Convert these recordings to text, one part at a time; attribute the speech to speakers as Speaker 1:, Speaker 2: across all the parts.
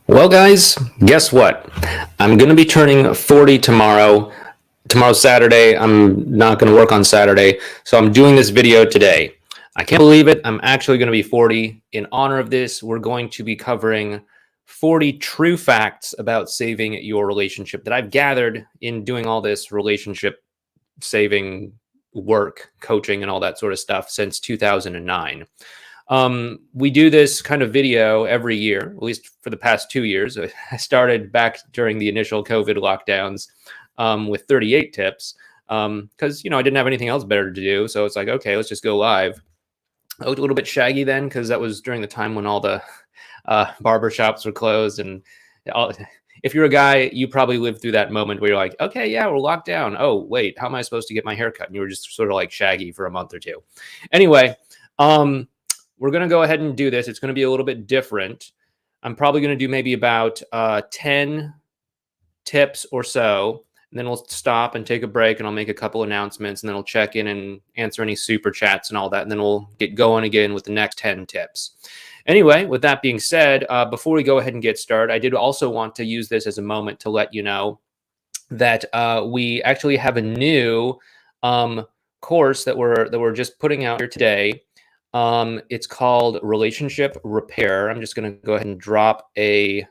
Speaker 1: Well, guys, guess what? I'm going to be turning 40 tomorrow. Tomorrow's Saturday. I'm not going to work on Saturday, so I'm doing this video today. I can't believe it. I'm actually going to be 40. In honor of this, we're going to be covering 40 true facts about saving your relationship that I've gathered in doing all this relationship saving work, coaching, and all that sort of stuff since 2009. We do this kind of video every year, at least for the past 2 years. I started back during the initial COVID lockdowns with 38 tips because, I didn't have anything else better to do. So it's like, okay, let's just go live. I looked a little bit shaggy then because that was during the time when all the barber shops were closed. And if you're a guy, you probably lived through that moment where you're like, okay, yeah, we're locked down. Oh, wait, how am I supposed to get my hair cut? And you were just sort of like shaggy for a month or two. Anyway, we're going to go ahead and do this. It's going to be a little bit different. I'm probably going to do maybe about 10 tips or so. And then we'll stop and take a break and I'll make a couple announcements and then I'll check in and answer any super chats and all that. And then we'll get going again with the next 10 tips. Anyway, with that being said, before we go ahead and get started, I did also want to use this as a moment to let you know that we actually have a new course that we're just putting out here today. It's called Relationship Repair. I'm just going to go ahead and drop a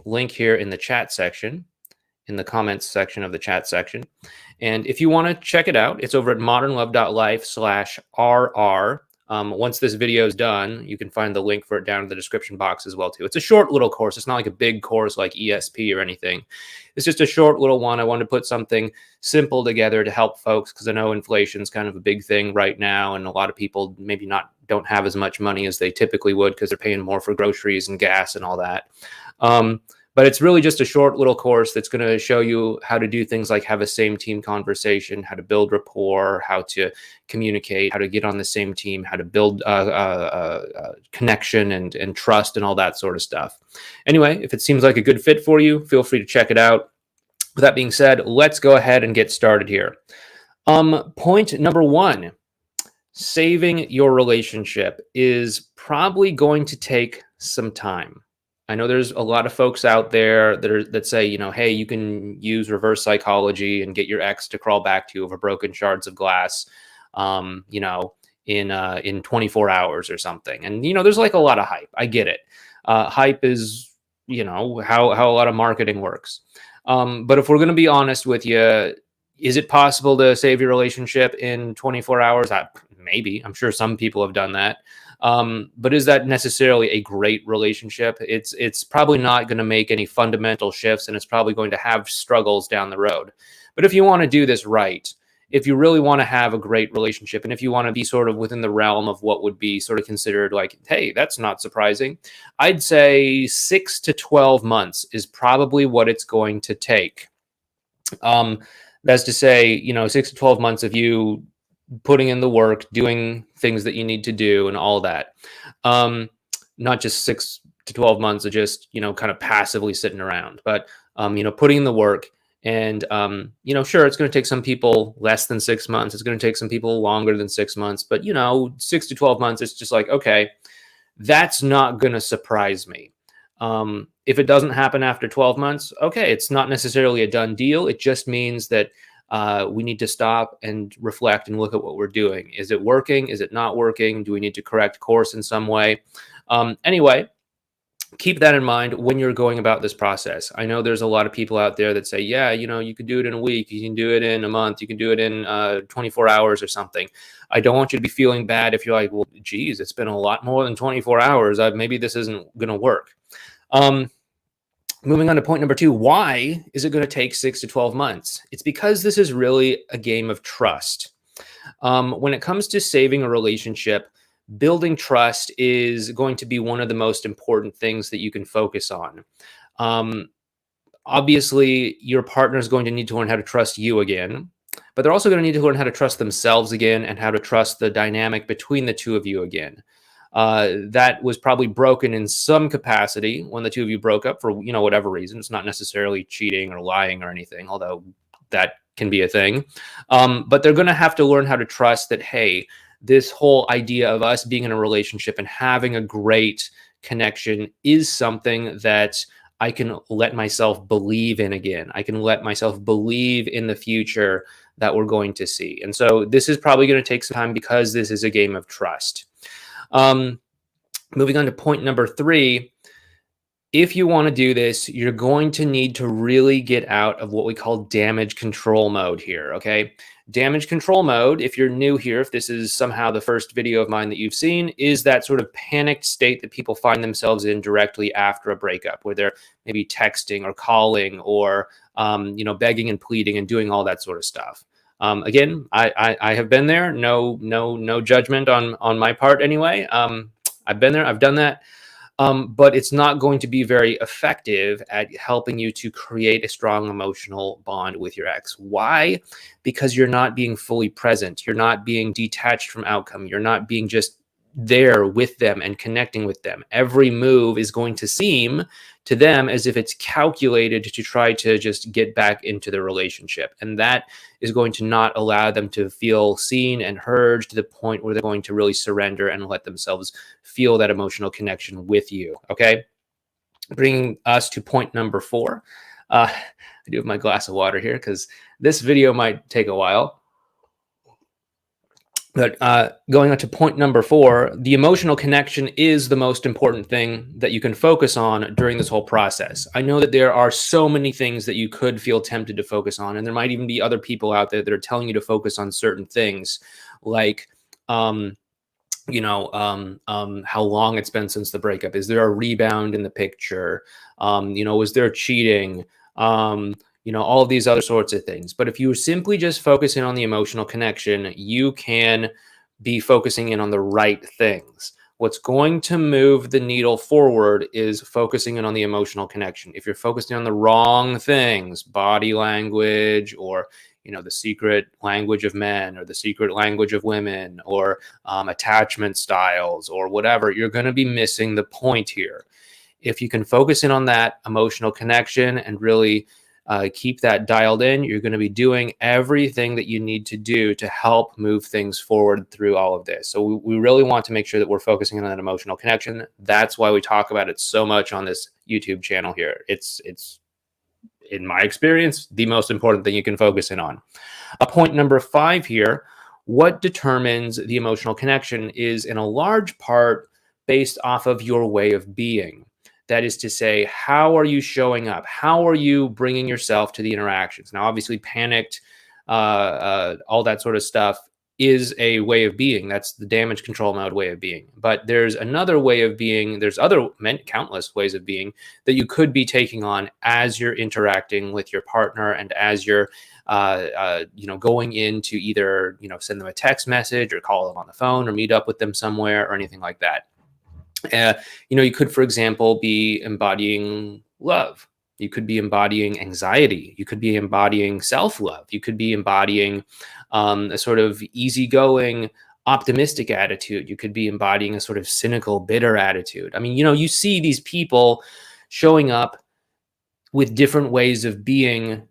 Speaker 1: link here in the chat section, in the comments section of the chat section. And if you want to check it out, it's over at modernlove.life/RR. Once this video is done, you can find the link for it down in the description box as well, too. It's a short little course. It's not like a big course like ESP or anything. It's just a short little one. I wanted to put something simple together to help folks because I know inflation is kind of a big thing right now. And a lot of people maybe don't have as much money as they typically would because they're paying more for groceries and gas and all that. But it's really just a short little course that's going to show you how to do things like have a same team conversation, how to build rapport, how to communicate, how to get on the same team, how to build connection and trust and all that sort of stuff. Anyway, if it seems like a good fit for you, feel free to check it out. With that being said, let's go ahead and get started here. Point number one, saving your relationship is probably going to take some time. I know there's a lot of folks out there that say, hey, you can use reverse psychology and get your ex to crawl back to you over broken shards of glass, in 24 hours or something. And, there's like a lot of hype. I get it. Hype is, how a lot of marketing works. But if we're going to be honest with you, is it possible to save your relationship in 24 hours? Maybe. I'm sure some people have done that. But is that necessarily a great relationship? It's probably not going to make any fundamental shifts, and it's probably going to have struggles down the road. But if you want to do this right, if you really want to have a great relationship, and if you want to be sort of within the realm of what would be sort of considered like, hey, that's not surprising, I'd say 6 to 12 months is probably what it's going to take. That's to say, 6 to 12 months of you putting in the work, doing things that you need to do and all that. Not just 6 to 12 months of just, kind of passively sitting around, but, putting in the work and, sure, it's going to take some people less than 6 months. It's going to take some people longer than 6 months, but 6 to 12 months, it's just like, okay, that's not going to surprise me. If it doesn't happen after 12 months, okay, it's not necessarily a done deal. It just means that we need to stop and reflect and look at what we're doing. Is it working? Is it not working? Do we need to correct course in some way? Anyway, keep that in mind when you're going about this process. I know there's a lot of people out there that say, yeah, you could do it in a week. You can do it in a month. You can do it in 24 hours or something. I don't want you to be feeling bad if you're like, well, geez, it's been a lot more than 24 hours. Maybe this isn't going to work. Moving on to point number two, why is it going to take 6 to 12 months? It's because this is really a game of trust. When it comes to saving a relationship, building trust is going to be one of the most important things that you can focus on. Obviously, your partner is going to need to learn how to trust you again, but they're also going to need to learn how to trust themselves again and how to trust the dynamic between the two of you again. That was probably broken in some capacity when the two of you broke up for, whatever reason. It's not necessarily cheating or lying or anything, although that can be a thing. But they're going to have to learn how to trust that, hey, this whole idea of us being in a relationship and having a great connection is something that I can let myself believe in again. I can let myself believe in the future that we're going to see. And so this is probably going to take some time because this is a game of trust. Moving on to point number 3. If you want to do this, you're going to need to really get out of what we call damage control mode here, okay? Damage control mode, if you're new here, if this is somehow the first video of mine that you've seen, is that sort of panicked state that people find themselves in directly after a breakup, where they're maybe texting or calling or, begging and pleading and doing all that sort of stuff. Again, I have been there. No judgment on my part anyway. I've been there. I've done that. But it's not going to be very effective at helping you to create a strong emotional bond with your ex. Why? Because you're not being fully present. You're not being detached from outcome. You're not being just there with them and connecting with them. Every move is going to seem to them as if it's calculated to try to just get back into the relationship. And that is going to not allow them to feel seen and heard to the point where they're going to really surrender and let themselves feel that emotional connection with you. Okay. Bringing us to point number 4. I do have my glass of water here because this video might take a while. But going on to point number 4, the emotional connection is the most important thing that you can focus on during this whole process. I know that there are so many things that you could feel tempted to focus on, and there might even be other people out there that are telling you to focus on certain things, like, how long it's been since the breakup. Is there a rebound in the picture? Was there cheating? All of these other sorts of things. But if you simply just focus in on the emotional connection, you can be focusing in on the right things. What's going to move the needle forward is focusing in on the emotional connection. If you're focusing on the wrong things, body language, or the secret language of men, or the secret language of women, or attachment styles, or whatever, you're going to be missing the point here. If you can focus in on that emotional connection and really keep that dialed in, you're going to be doing everything that you need to do to help move things forward through all of this. So we really want to make sure that we're focusing on that emotional connection. That's why we talk about it so much on this YouTube channel here. It's in my experience, the most important thing you can focus in on. Point number 5 here, what determines the emotional connection is in a large part based off of your way of being. That is to say, how are you showing up? How are you bringing yourself to the interactions? Now, obviously, panicked, all that sort of stuff is a way of being. That's the damage control mode way of being. But there's another way of being. There's countless ways of being that you could be taking on as you're interacting with your partner and as you're going in to either send them a text message or call them on the phone or meet up with them somewhere or anything like that. You could, for example, be embodying love. You could be embodying anxiety. You could be embodying self-love. You could be embodying a sort of easygoing, optimistic attitude. You could be embodying a sort of cynical, bitter attitude. I mean, you see these people showing up with different ways of being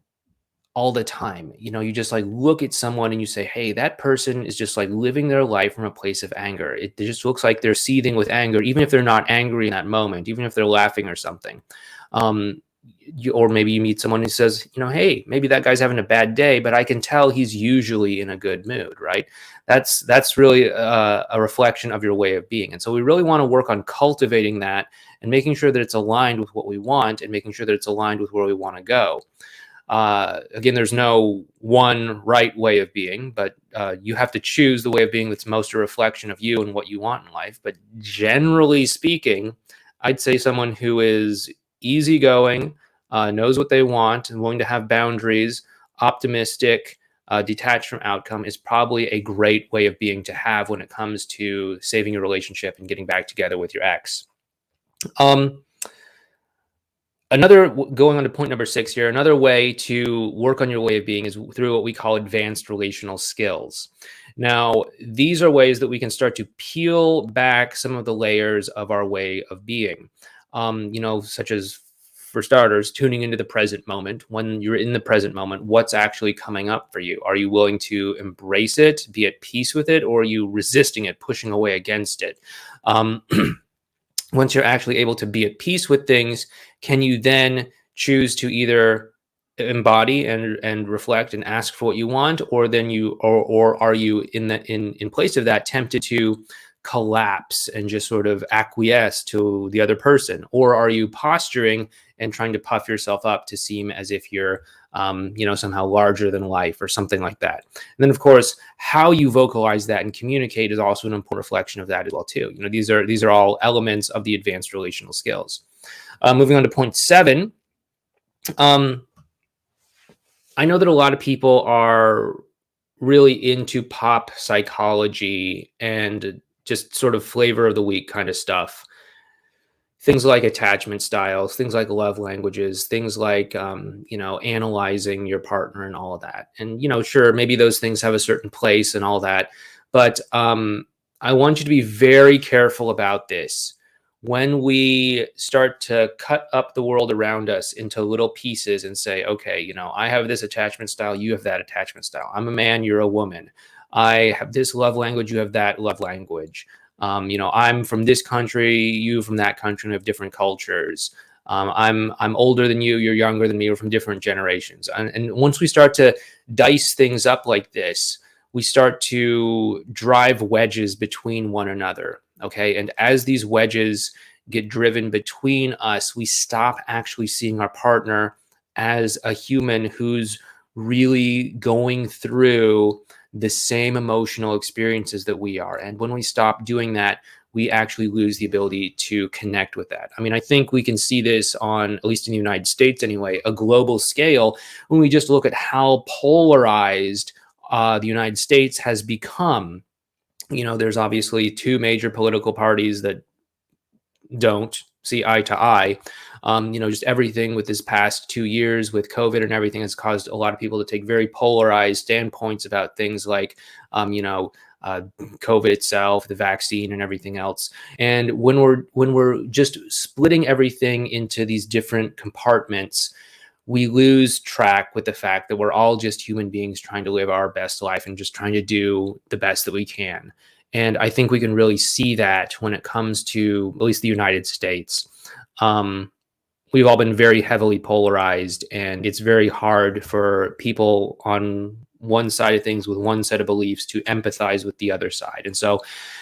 Speaker 1: all the time. You just look at someone and you say, hey, that person is just living their life from a place of anger. It just looks like they're seething with anger, even if they're not angry in that moment, even if they're laughing or something. Or maybe you meet someone who says, hey, maybe that guy's having a bad day, but I can tell he's usually in a good mood, right? That's really a reflection of your way of being. And so we really want to work on cultivating that and making sure that it's aligned with what we want and making sure that it's aligned with where we want to go. Again, there's no one right way of being, but you have to choose the way of being that's most a reflection of you and what you want in life. But generally speaking, I'd say someone who is easygoing, knows what they want, and willing to have boundaries, optimistic, detached from outcome is probably a great way of being to have when it comes to saving your relationship and getting back together with your ex. Going on to point number 6 here, another way to work on your way of being is through what we call advanced relational skills. Now, these are ways that we can start to peel back some of the layers of our way of being, such as for starters, tuning into the present moment. When you're in the present moment, what's actually coming up for you? Are you willing to embrace it, be at peace with it, or are you resisting it, pushing away against it? Once you're actually able to be at peace with things, can you then choose to either embody and reflect and ask for what you want, or then or are you in place of that tempted to collapse and just sort of acquiesce to the other person? Or are you posturing and trying to puff yourself up to seem as if you're somehow larger than life or something like that? And then, of course, how you vocalize that and communicate is also an important reflection of that as well too. These are all elements of the advanced relational skills. Moving on to point 7. I know that a lot of people are really into pop psychology and just sort of flavor of the week kind of stuff. Things like attachment styles, things like love languages, things like, analyzing your partner and all of that. And, sure, maybe those things have a certain place and all that. But I want you to be very careful about this. When we start to cut up the world around us into little pieces and say, okay, I have this attachment style, you have that attachment style. I'm a man, you're a woman. I have this love language, you have that love language. I'm from this country, you from that country, and we have different cultures. I'm older than you, you're younger than me, we're from different generations. And once we start to dice things up like this, we start to drive wedges between one another. Okay. And as these wedges get driven between us, we stop actually seeing our partner as a human who's really going through the same emotional experiences that we are. And when we stop doing that, we actually lose the ability to connect with that. I mean, I think we can see this on, at least in the United States anyway, a global scale, when we just look at how polarized the United States has become. There's obviously 2 major political parties that don't see eye to eye. Just everything with this past 2 years with COVID and everything has caused a lot of people to take very polarized standpoints about things like, COVID itself, the vaccine, and everything else. And when we're just splitting everything into these different compartments, we lose track with the fact that we're all just human beings trying to live our best life and just trying to do the best that we can. And I think we can really see that when it comes to at least the United States. We've all been very heavily polarized, and it's very hard for people on one side of things with one set of beliefs to empathize with the other side. And so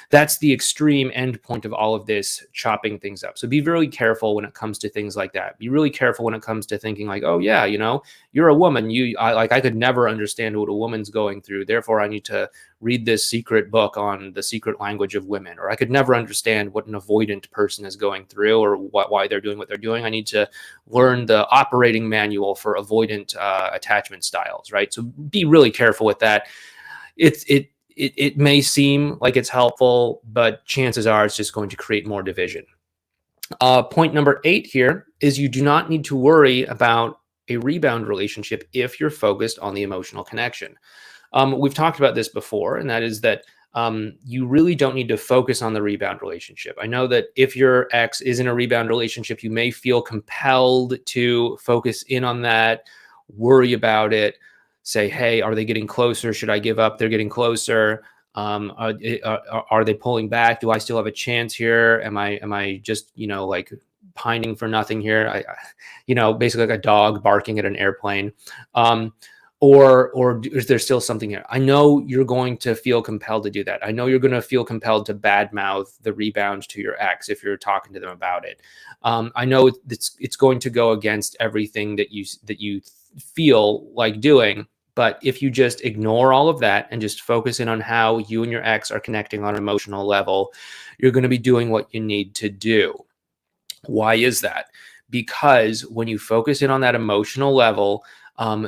Speaker 1: that's the extreme end point of all of this chopping things up. So be really careful when it comes to things like that. Be really careful when it comes to thinking like, oh yeah, you're a woman. I could never understand what a woman's going through. Therefore, I need to read this secret book on the secret language of women. Or I could never understand what an avoidant person is going through or why they're doing what they're doing. I need to learn the operating manual for avoidant attachment styles, right? So be really careful with that. It may seem like it's helpful, but chances are it's just going to create more division. Point number 8 here is you do not need to worry about a rebound relationship if you're focused on the emotional connection. We've talked about this before, and that is that you really don't need to focus on the rebound relationship. I know that if your ex is in a rebound relationship, you may feel compelled to focus in on that, worry about it, say, hey, are they getting closer? Should I give up? They're getting closer. Are they pulling back? Do I still have a chance here? Am I just, like pining for nothing here? Basically like a dog barking at an airplane. Or is there still something here? I know you're going to feel compelled to do that. I know you're going to feel compelled to badmouth the rebound to your ex if you're talking to them about it. I know it's going to go against everything that you feel like doing. But if you just ignore all of that and just focus in on how you and your ex are connecting on an emotional level, you're going to be doing what you need to do. Why is that? Because when you focus in on that emotional level,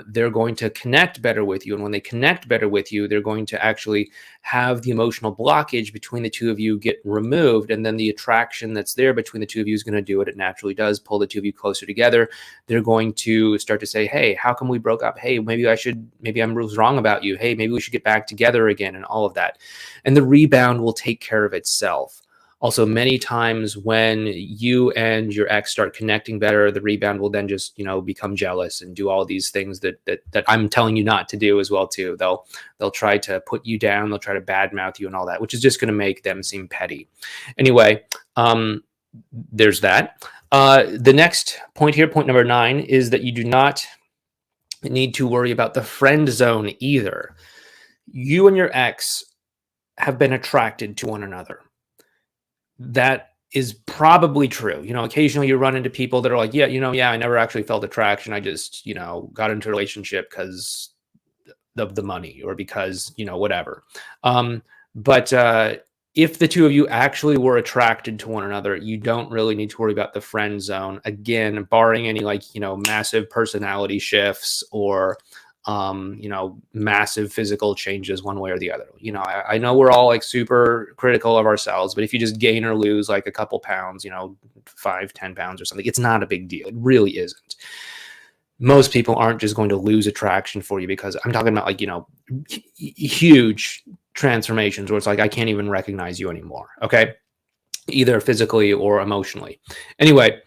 Speaker 1: they're going to connect better with you. And when they connect better with you, they're going to actually have the emotional blockage between the two of you get removed. And then the attraction that's there between the two of you is going to do what it naturally does, pull the two of you closer together. They're going to start to say, hey, how come we broke up? Hey, maybe I was wrong about you. Hey, maybe we should get back together again, and all of that. And the rebound will take care of itself. Also, many times when you and your ex start connecting better, the rebound will then just, become jealous and do all these things that I'm telling you not to do as well too. They'll try to put you down, they'll try to badmouth you and all that, which is just going to make them seem petty. Anyway, there's that. The next point here, point number 9, is that you do not need to worry about the friend zone either. You and your ex have been attracted to one another. That is probably true. Occasionally you run into people that are like, yeah, I never actually felt attraction. I just, got into a relationship because of the money or because, whatever. But if the two of you actually were attracted to one another, you don't really need to worry about the friend zone. Again, barring any massive personality shifts or massive physical changes one way or the other. I know we're all super critical of ourselves, but if you just gain or lose a couple pounds, 5-10 pounds or something, it's not a big deal. It really isn't. Most people aren't just going to lose attraction for you because I'm talking about huge transformations where it's I can't even recognize you anymore. Okay. Either physically or emotionally. Anyway,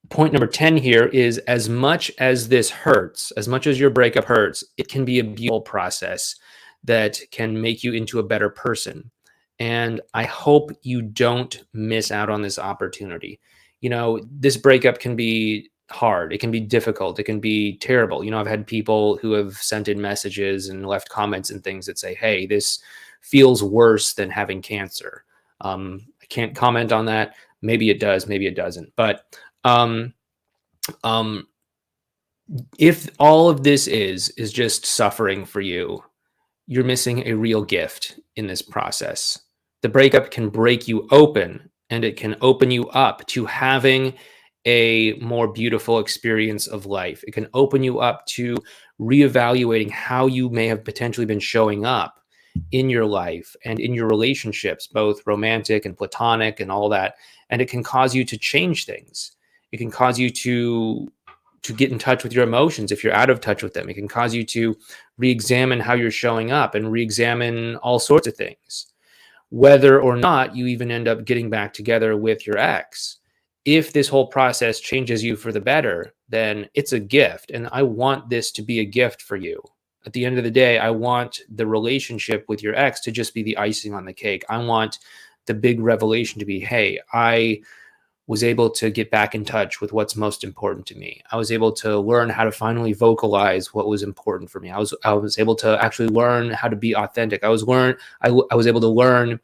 Speaker 1: point number 10 here is, as much as this hurts, as much as your breakup hurts, it can be a beautiful process that can make you into a better person. And I hope you don't miss out on this opportunity. This breakup can be hard. It can be difficult. It can be terrible. I've had people who have sent in messages and left comments and things that say, hey, this feels worse than having cancer. I can't comment on that. Maybe it does, maybe it doesn't. But if all of this is just suffering for you, you're missing a real gift in this process. The breakup can break you open, and it can open you up to having a more beautiful experience of life. It can open you up to reevaluating how you may have potentially been showing up in your life and in your relationships, both romantic and platonic and all that. And it can cause you to change things. It can cause you to get in touch with your emotions if you're out of touch with them. It can cause you to re-examine how you're showing up and re-examine all sorts of things. Whether or not you even end up getting back together with your ex, if this whole process changes you for the better, then it's a gift. And I want this to be a gift for you. At the end of the day, I want the relationship with your ex to just be the icing on the cake. I want the big revelation to be, hey, I was able to get back in touch with what's most important to me. I was able to learn how to finally vocalize what was important for me. I was able to actually learn how to be authentic. I was able to learn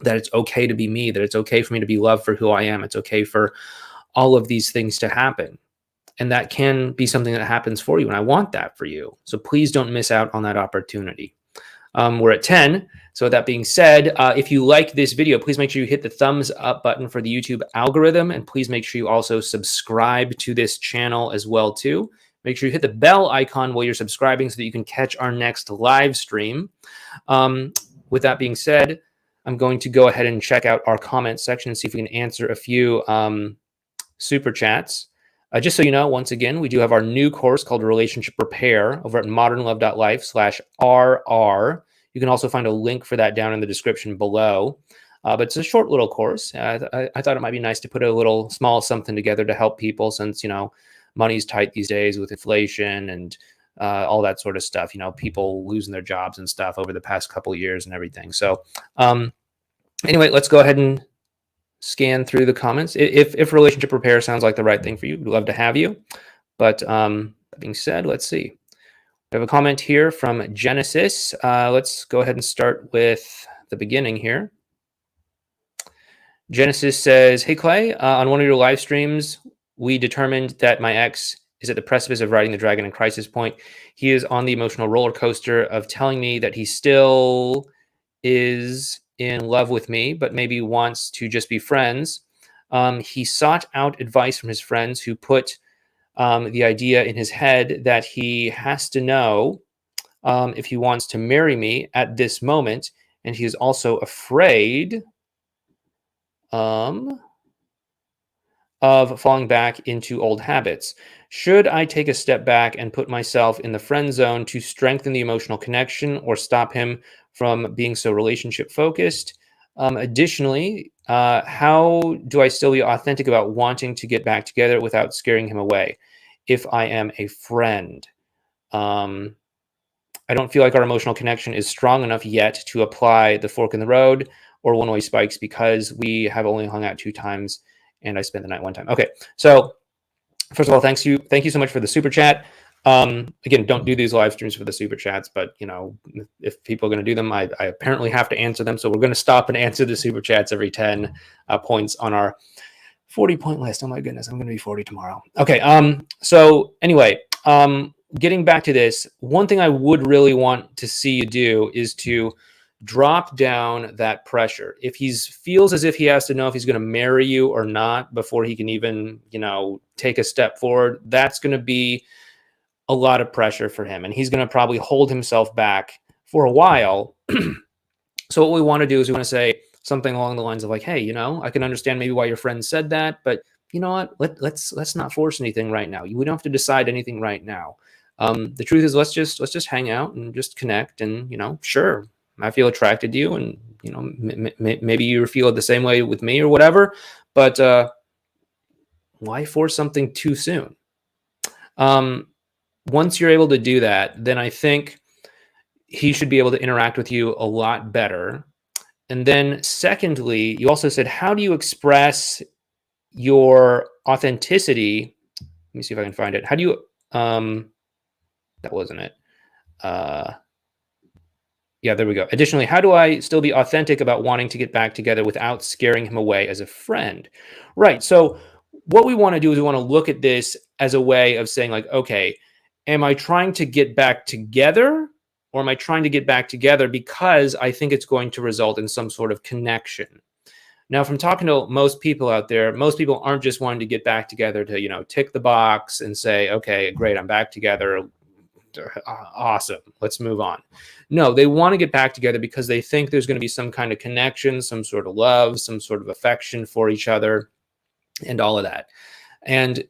Speaker 1: that it's okay to be me, that it's okay for me to be loved for who I am. It's okay for all of these things to happen. And that can be something that happens for you. And I want that for you. So please don't miss out on that opportunity. We're at 10. So with that being said, if you like this video, please make sure you hit the thumbs up button for the YouTube algorithm. And please make sure you also subscribe to this channel as well too. Make sure you hit the bell icon while you're subscribing so that you can catch our next live stream. With that being said, I'm going to go ahead and check out our comment section and see if we can answer a few super chats. Just so you know, once again, we do have our new course called Relationship Repair over at modernlove.life/RR. You can also find a link for that down in the description below. But it's a short little course. I thought it might be nice to put a little small something together to help people since, money's tight these days with inflation and all that sort of stuff, people losing their jobs and stuff over the past couple of years and everything. So anyway, let's go ahead and scan through the comments. If relationship repair sounds like the right thing for you, we'd love to have you. But that being said, let's see. We have a comment here from Genesis. Let's go ahead and start with the beginning here. Genesis says, hey, Clay, on one of your live streams, we determined that my ex is at the precipice of riding the dragon and crisis point. He is on the emotional roller coaster of telling me that he still is in love with me, but maybe wants to just be friends. He sought out advice from his friends who put the idea in his head that he has to know if he wants to marry me at this moment. And he is also afraid of falling back into old habits. Should I take a step back and put myself in the friend zone to strengthen the emotional connection or stop him from being so relationship focused? Additionally, how do I still be authentic about wanting to get back together without scaring him away if I am a friend? Um, I don't feel like our emotional connection is strong enough yet to apply the fork in the road or one-way spikes because we have only hung out 2 times and I spent the night 1 time. Okay, so first of all, thank you so much for the super chat. Again, don't do these live streams for the super chats, but if people are going to do them, I apparently have to answer them. So we're going to stop and answer the super chats every 10 points on our 40-point list. Oh my goodness, I'm going to be 40 tomorrow. Okay. So anyway, getting back to this, one thing I would really want to see you do is to drop down that pressure. If he feels as if he has to know if he's going to marry you or not before he can even, take a step forward, that's going to be a lot of pressure for him. And he's going to probably hold himself back for a while. So what we want to do is we want to say something along the lines of like, hey, I can understand maybe why your friend said that, but you know what? Let's not force anything right now. We don't have to decide anything right now. The truth is, let's just hang out and just connect. And sure, I feel attracted to you, and maybe you feel the same way with me or whatever. But why force something too soon? Once you're able to do that, then I think he should be able to interact with you a lot better. And then secondly, you also said, how do you express your authenticity? Let me see if I can find it. How do you, that wasn't it. Yeah, there we go. Additionally, how do I still be authentic about wanting to get back together without scaring him away as a friend? Right. So what we want to do is we want to look at this as a way of saying like, okay, am I trying to get back together, or am I trying to get back together because I think it's going to result in some sort of connection? Now, from talking to most people out there, most people aren't just wanting to get back together to, tick the box and say, okay, great, I'm back together. Awesome. Let's move on. No, they want to get back together because they think there's going to be some kind of connection, some sort of love, some sort of affection for each other, and all of that. And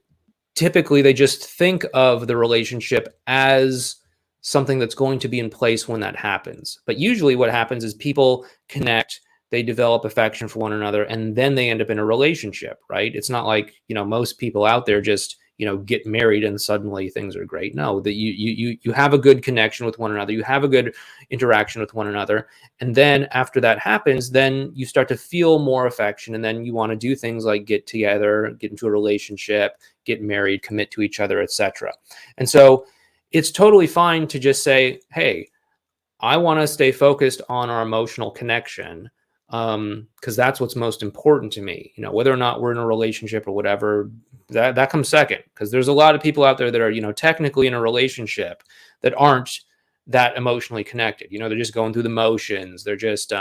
Speaker 1: typically they just think of the relationship as something that's going to be in place when that happens. But usually what happens is people connect, they develop affection for one another, and then they end up in a relationship, right? It's not like, most people out there just, get married and suddenly things are great. No, that you have a good connection with one another. You have a good interaction with one another. And then after that happens, then you start to feel more affection. And then you want to do things like get together, get into a relationship, get married, commit to each other, etc. And so it's totally fine to just say, hey, I want to stay focused on our emotional connection, because that's what's most important to me. Whether or not we're in a relationship or whatever, that comes second, because there's a lot of people out there that are, technically in a relationship that aren't that emotionally connected. They're just going through the motions. They're just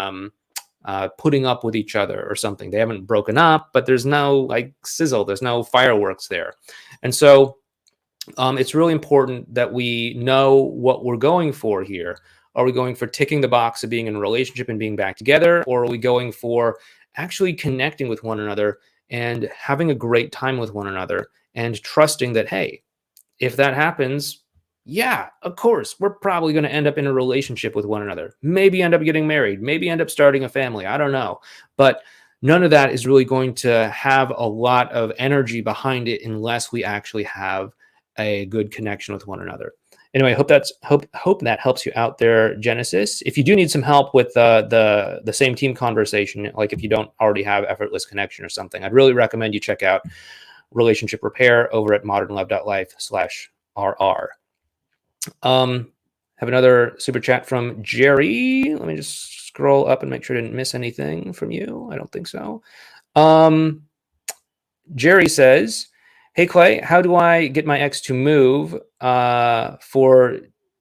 Speaker 1: putting up with each other or something. They haven't broken up, but there's no like sizzle. There's no fireworks there. And so it's really important that we know what we're going for here. Are we going for ticking the box of being in a relationship and being back together? Or are we going for actually connecting with one another and having a great time with one another and trusting that, hey, if that happens, yeah, of course, we're probably going to end up in a relationship with one another. Maybe end up getting married, maybe end up starting a family. I don't know. But none of that is really going to have a lot of energy behind it unless we actually have a good connection with one another. Anyway, hope that helps you out there, Genesis. If you do need some help with the same team conversation, like if you don't already have effortless connection or something, I'd really recommend you check out Relationship Repair over at modernlove.life/RR. Have another super chat from Jerry. Let me just scroll up and make sure I didn't miss anything from you. I don't think so. Jerry says, hey, Clay, how do I get my ex to move for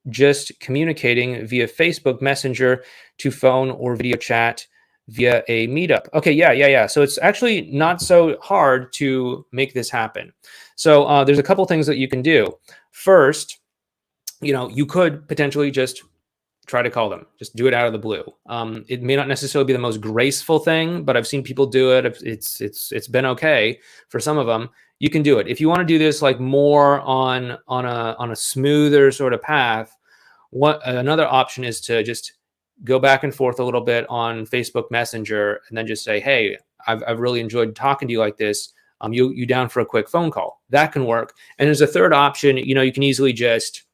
Speaker 1: just communicating via Facebook Messenger to phone or video chat via a meetup? Okay, yeah. So it's actually not so hard to make this happen. So there's a couple things that you can do. First, you could potentially just try to call them. Just do it out of the blue. It may not necessarily be the most graceful thing, but I've seen people do it. It's been okay for some of them. You can do it. If you want to do this like more on a smoother sort of path, what another option is to just go back and forth a little bit on Facebook Messenger, and then just say, hey, I've really enjoyed talking to you like this. You down for a quick phone call? That can work. And there's a third option. You can easily just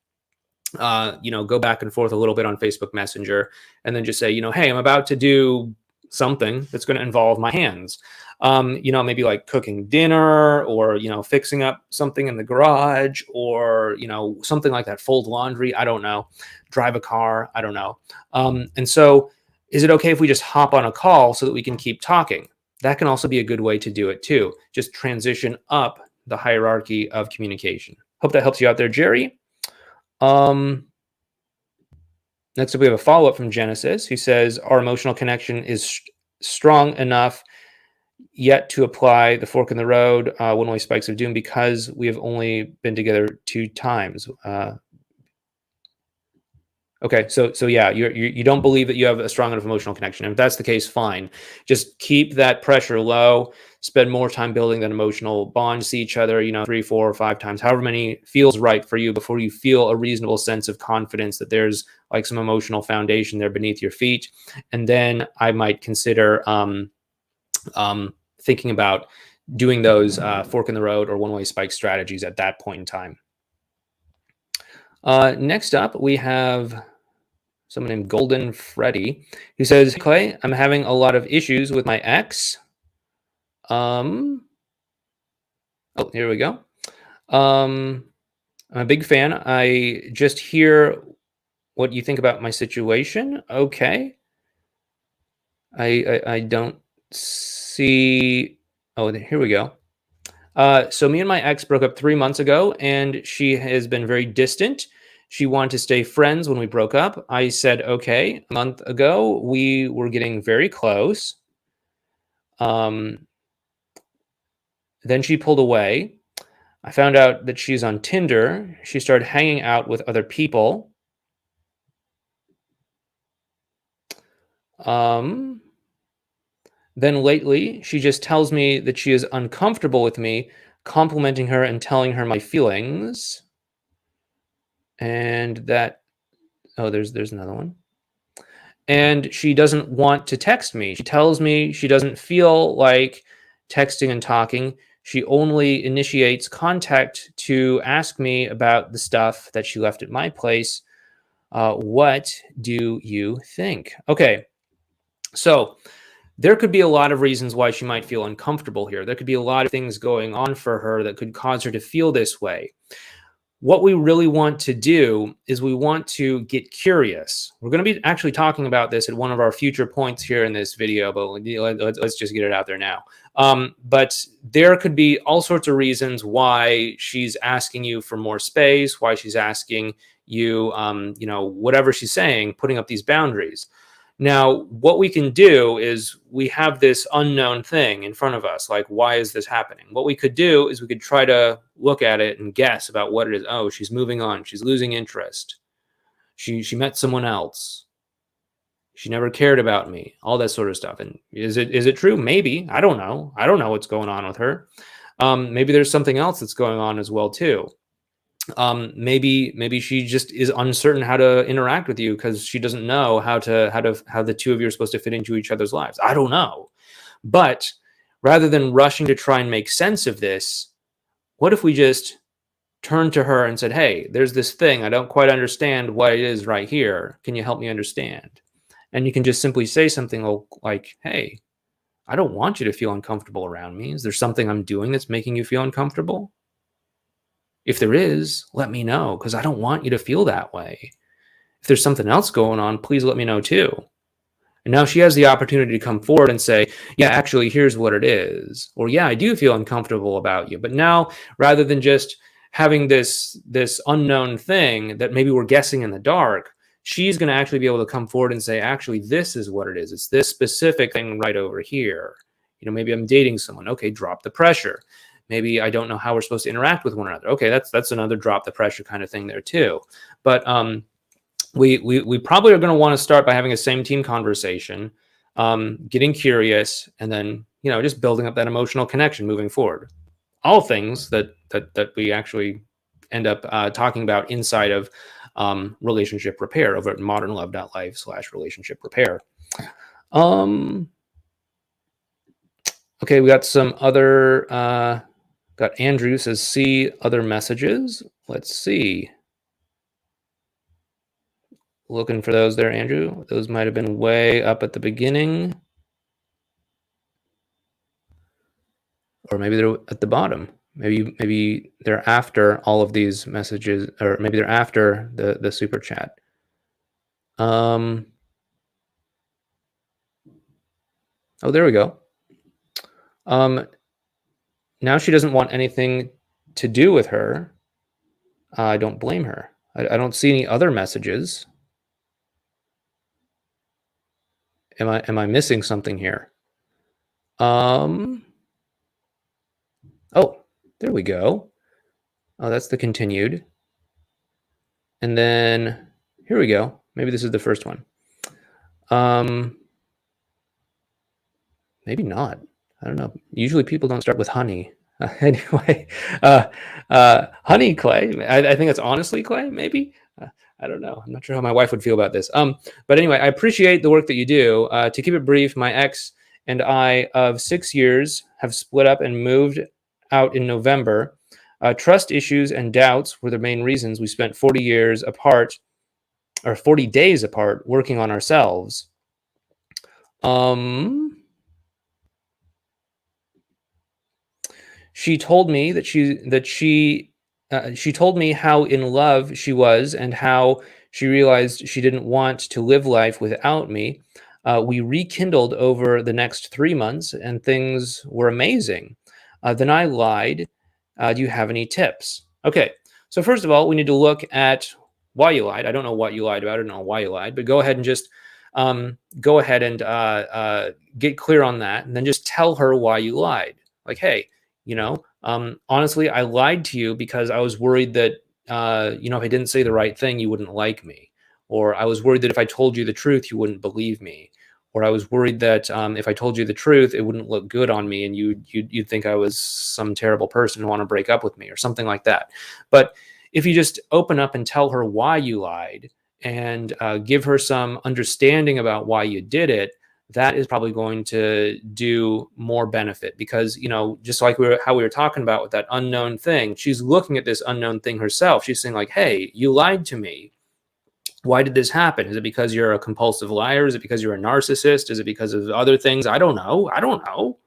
Speaker 1: go back and forth a little bit on Facebook Messenger, and then just say, hey, I'm about to do something that's going to involve my hands. Maybe like cooking dinner, or, fixing up something in the garage, or, something like that, fold laundry. I don't know. Drive a car. I don't know. And so is it okay if we just hop on a call so that we can keep talking? That can also be a good way to do it too. Just transition up the hierarchy of communication. Hope that helps you out there, Jerry. Next up, we have a follow-up from Genesis, who says, our emotional connection is strong enough yet to apply the fork in the road, one-way spikes of doom, because we have only been together 2 times. Okay, so yeah, you don't believe that you have a strong enough emotional connection. And if that's the case, fine. Just keep that pressure low. Spend more time building that emotional bond. See each other, 3, 4, or 5 times, however many feels right for you, before you feel a reasonable sense of confidence that there's like some emotional foundation there beneath your feet. And then I might consider thinking about doing those fork in the road or one-way spike strategies at that point in time. Next up, we have someone named Golden Freddy, who says, hey, Clay, I'm having a lot of issues with my ex. Oh, here we go. I'm a big fan. I just hear what you think about my situation. Okay. I don't see. Oh, here we go. So me and my ex broke up 3 months ago, and she has been very distant. She wanted to stay friends when we broke up. I said, okay. A month ago, we were getting very close. Then she pulled away. I found out that she's on Tinder. She started hanging out with other people. Then lately, she just tells me that she is uncomfortable with me complimenting her and telling her my feelings. And that, there's another one. And she doesn't want to text me. She tells me she doesn't feel like texting and talking. She only initiates contact to ask me about the stuff that she left at my place. What do you think? Okay, so there could be a lot of reasons why she might feel uncomfortable here. There could be a lot of things going on for her that could cause her to feel this way. What we really want to do is we want to get curious. We're going to be actually talking about this at one of our future points here in this video, but let's just get it out there now. But there could be all sorts of reasons why she's asking you for more space, why she's asking you, whatever she's saying, putting up these boundaries. Now, what we can do is we have this unknown thing in front of us. Like, why is this happening? What we could do is we could try to look at it and guess about what it is. Oh, she's moving on. She's losing interest. She met someone else. She never cared about me. All that sort of stuff. And is it true? Maybe. I don't know. I don't know what's going on with her. Maybe there's something else that's going on as well too. Maybe she just is uncertain how to interact with you because she doesn't know how the two of you are supposed to fit into each other's lives. I don't know. But rather than rushing to try and make sense of this, what if we just turned to her and said, hey, there's this thing. I don't quite understand what it is right here. Can you help me understand? And you can just simply say something like, hey, I don't want you to feel uncomfortable around me. Is there something I'm doing that's making you feel uncomfortable? If there is, let me know, because I don't want you to feel that way. If there's something else going on, please let me know too. And now she has the opportunity to come forward and say, yeah, actually, here's what it is. Or, yeah, I do feel uncomfortable about you. But now, rather than just having this unknown thing that maybe we're guessing in the dark, she's going to actually be able to come forward and say, actually, this is what it is. It's this specific thing right over here. Maybe I'm dating someone. Okay, drop the pressure. Maybe I don't know how we're supposed to interact with one another. Okay, that's another drop the pressure kind of thing there too. But we probably are going to want to start by having a same team conversation, getting curious, and then just building up that emotional connection moving forward. All things that we actually end up talking about inside of relationship repair over at modernlove.life/relationship repair. Okay, we got some other, got Andrew says, see other messages. Let's see. Looking for those there, Andrew. Those might have been way up at the beginning. Or maybe they're at the bottom. Maybe they're after all of these messages, or maybe they're after the super chat. Oh, there we go. Now she doesn't want anything to do with her. I don't blame her. I don't see any other messages. Am I missing something here? Oh, there we go. Oh, that's the continued. And then here we go. Maybe this is the first one. Maybe not. I don't know. Usually people don't start with honey. Anyway, honey, Clay. I think it's honestly Clay, maybe. I don't know. I'm not sure how my wife would feel about this. But anyway, I appreciate the work that you do. To keep it brief, my ex and I of 6 years have split up and moved out in November. Trust issues and doubts were the main reasons we spent 40 years apart, or 40 days apart, working on ourselves. She told me that she told me how in love she was and how she realized she didn't want to live life without me. We rekindled over the next 3 months and things were amazing. Then I lied. Do you have any tips? Okay, so first of all, we need to look at why you lied. I don't know what you lied about. I don't know why you lied, but go ahead and just go ahead and get clear on that, and then just tell her why you lied. Like, hey, honestly, I lied to you because I was worried that, if I didn't say the right thing, you wouldn't like me. Or I was worried that if I told you the truth, you wouldn't believe me. Or I was worried that if I told you the truth, it wouldn't look good on me and you'd think I was some terrible person and want to break up with me or something like that. But if you just open up and tell her why you lied and give her some understanding about why you did it, that is probably going to do more benefit because, just like how we were talking about with that unknown thing, she's looking at this unknown thing herself. She's saying like, hey, you lied to me. Why did this happen? Is it because you're a compulsive liar? Is it because you're a narcissist? Is it because of other things? I don't know.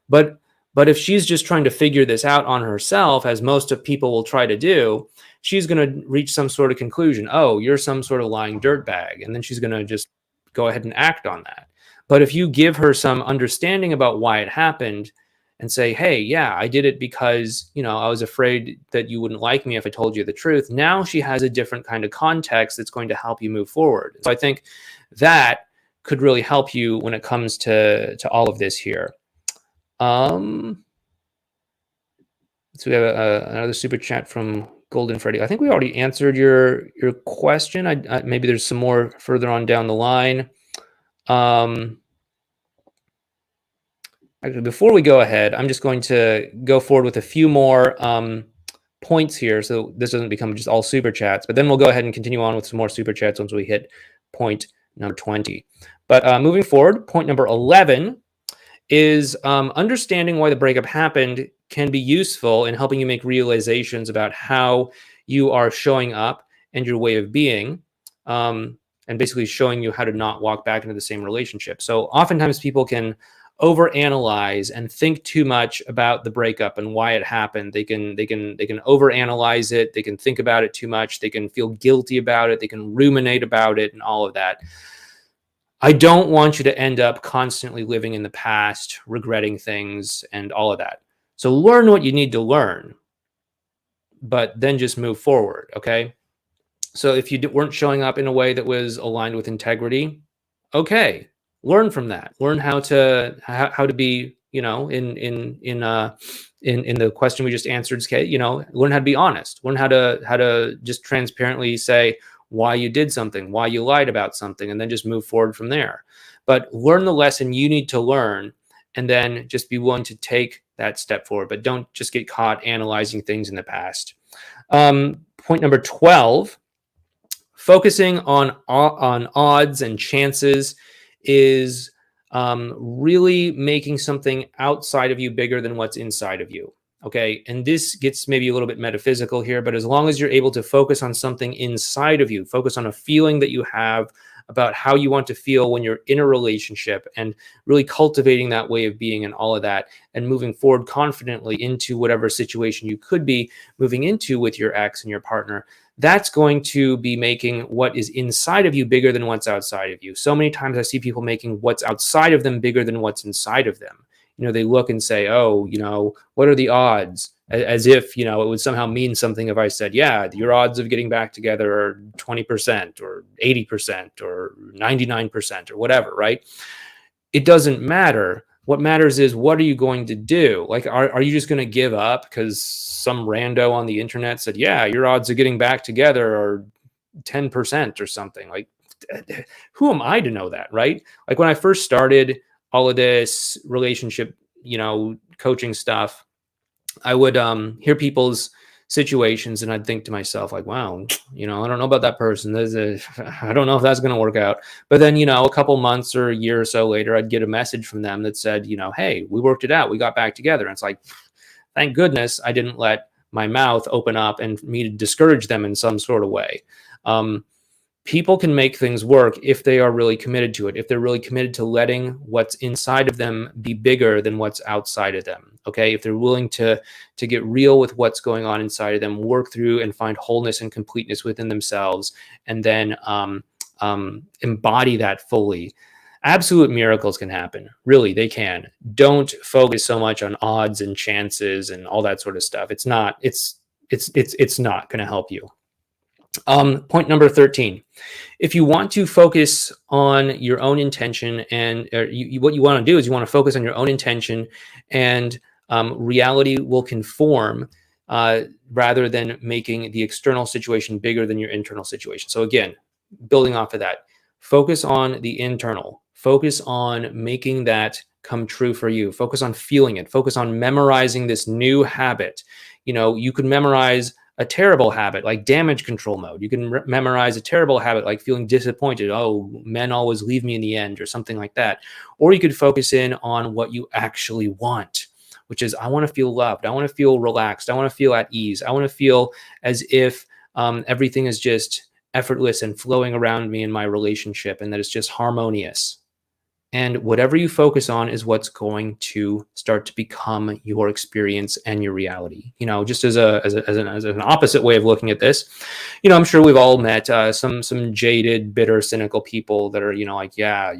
Speaker 1: But if she's just trying to figure this out on herself, as most of people will try to do, she's going to reach some sort of conclusion. Oh, you're some sort of lying dirtbag. And then she's going to just go ahead and act on that. But if you give her some understanding about why it happened and say, hey, yeah, I did it because, I was afraid that you wouldn't like me if I told you the truth. Now she has a different kind of context that's going to help you move forward. So I think that could really help you when it comes to all of this here. So we have another super chat from Golden Freddy. I think we already answered your question. Maybe there's some more further on down the line. Actually, before we go ahead, I'm just going to go forward with a few more points here, so this doesn't become just all super chats. But then we'll go ahead and continue on with some more super chats once we hit point number 20. But moving forward, point number 11 is understanding why the breakup happened can be useful in helping you make realizations about how you are showing up and your way of being. And basically showing you how to not walk back into the same relationship. So oftentimes people can overanalyze and think too much about the breakup and why it happened. They can overanalyze it. They can think about it too much. They can feel guilty about it. They can ruminate about it and all of that. I don't want you to end up constantly living in the past, regretting things and all of that. So learn what you need to learn, but then just move forward. Okay. So if you weren't showing up in a way that was aligned with integrity, okay, learn from that. Learn how to be, in the question we just answered, learn how to be honest. Learn how to just transparently say why you did something, why you lied about something, and then just move forward from there. But learn the lesson you need to learn, and then just be willing to take that step forward. But don't just get caught analyzing things in the past. Point number 12 Focusing on odds and chances is really making something outside of you bigger than what's inside of you. Okay. And this gets maybe a little bit metaphysical here, but as long as you're able to focus on something inside of you, focus on a feeling that you have about how you want to feel when you're in a relationship, and really cultivating that way of being and all of that, and moving forward confidently into whatever situation you could be moving into with your ex and your partner, that's going to be making what is inside of you bigger than what's outside of you. So many times I see people making what's outside of them bigger than what's inside of them. They look and say, oh, what are the odds? As if, it would somehow mean something if I said, yeah, your odds of getting back together are 20% or 80% or 99% or whatever, right? It doesn't matter. What matters is, what are you going to do? Like, are you just going to give up because some rando on the internet said, yeah, your odds of getting back together are 10% or something? Like, who am I to know that, right? Like, when I first started all of this relationship, coaching stuff, I would hear people's situations, and I'd think to myself, like, wow, I don't know about that person. I don't know if that's going to work out. But then, a couple months or a year or so later, I'd get a message from them that said, hey, we worked it out. We got back together. And it's like, thank goodness I didn't let my mouth open up and me to discourage them in some sort of way. People can make things work if they are really committed to it, if they're really committed to letting what's inside of them be bigger than what's outside of them. Okay. If they're willing to get real with what's going on inside of them, work through and find wholeness and completeness within themselves, and then embody that fully, absolute miracles can happen. Really, they can. Don't focus so much on odds and chances and all that sort of stuff. It's not going to help you. Point number 13. If you want to focus on your own intention, and what you want to do is you want to focus on your own intention, and reality will conform rather than making the external situation bigger than your internal situation. So again, building off of that, focus on the internal, focus on making that come true for you, focus on feeling it, focus on memorizing this new habit. You could memorize a terrible habit like damage control mode. You can memorize a terrible habit like feeling disappointed. Oh, men always leave me in the end, or something like that. Or you could focus in on what you actually want, which is, I want to feel loved. I want to feel relaxed. I want to feel at ease. I want to feel as if everything is just effortless and flowing around me in my relationship, and that it's just harmonious. And whatever you focus on is what's going to start to become your experience and your reality. Just as an opposite way of looking at this, I'm sure we've all met some jaded, bitter, cynical people that are, like, yeah,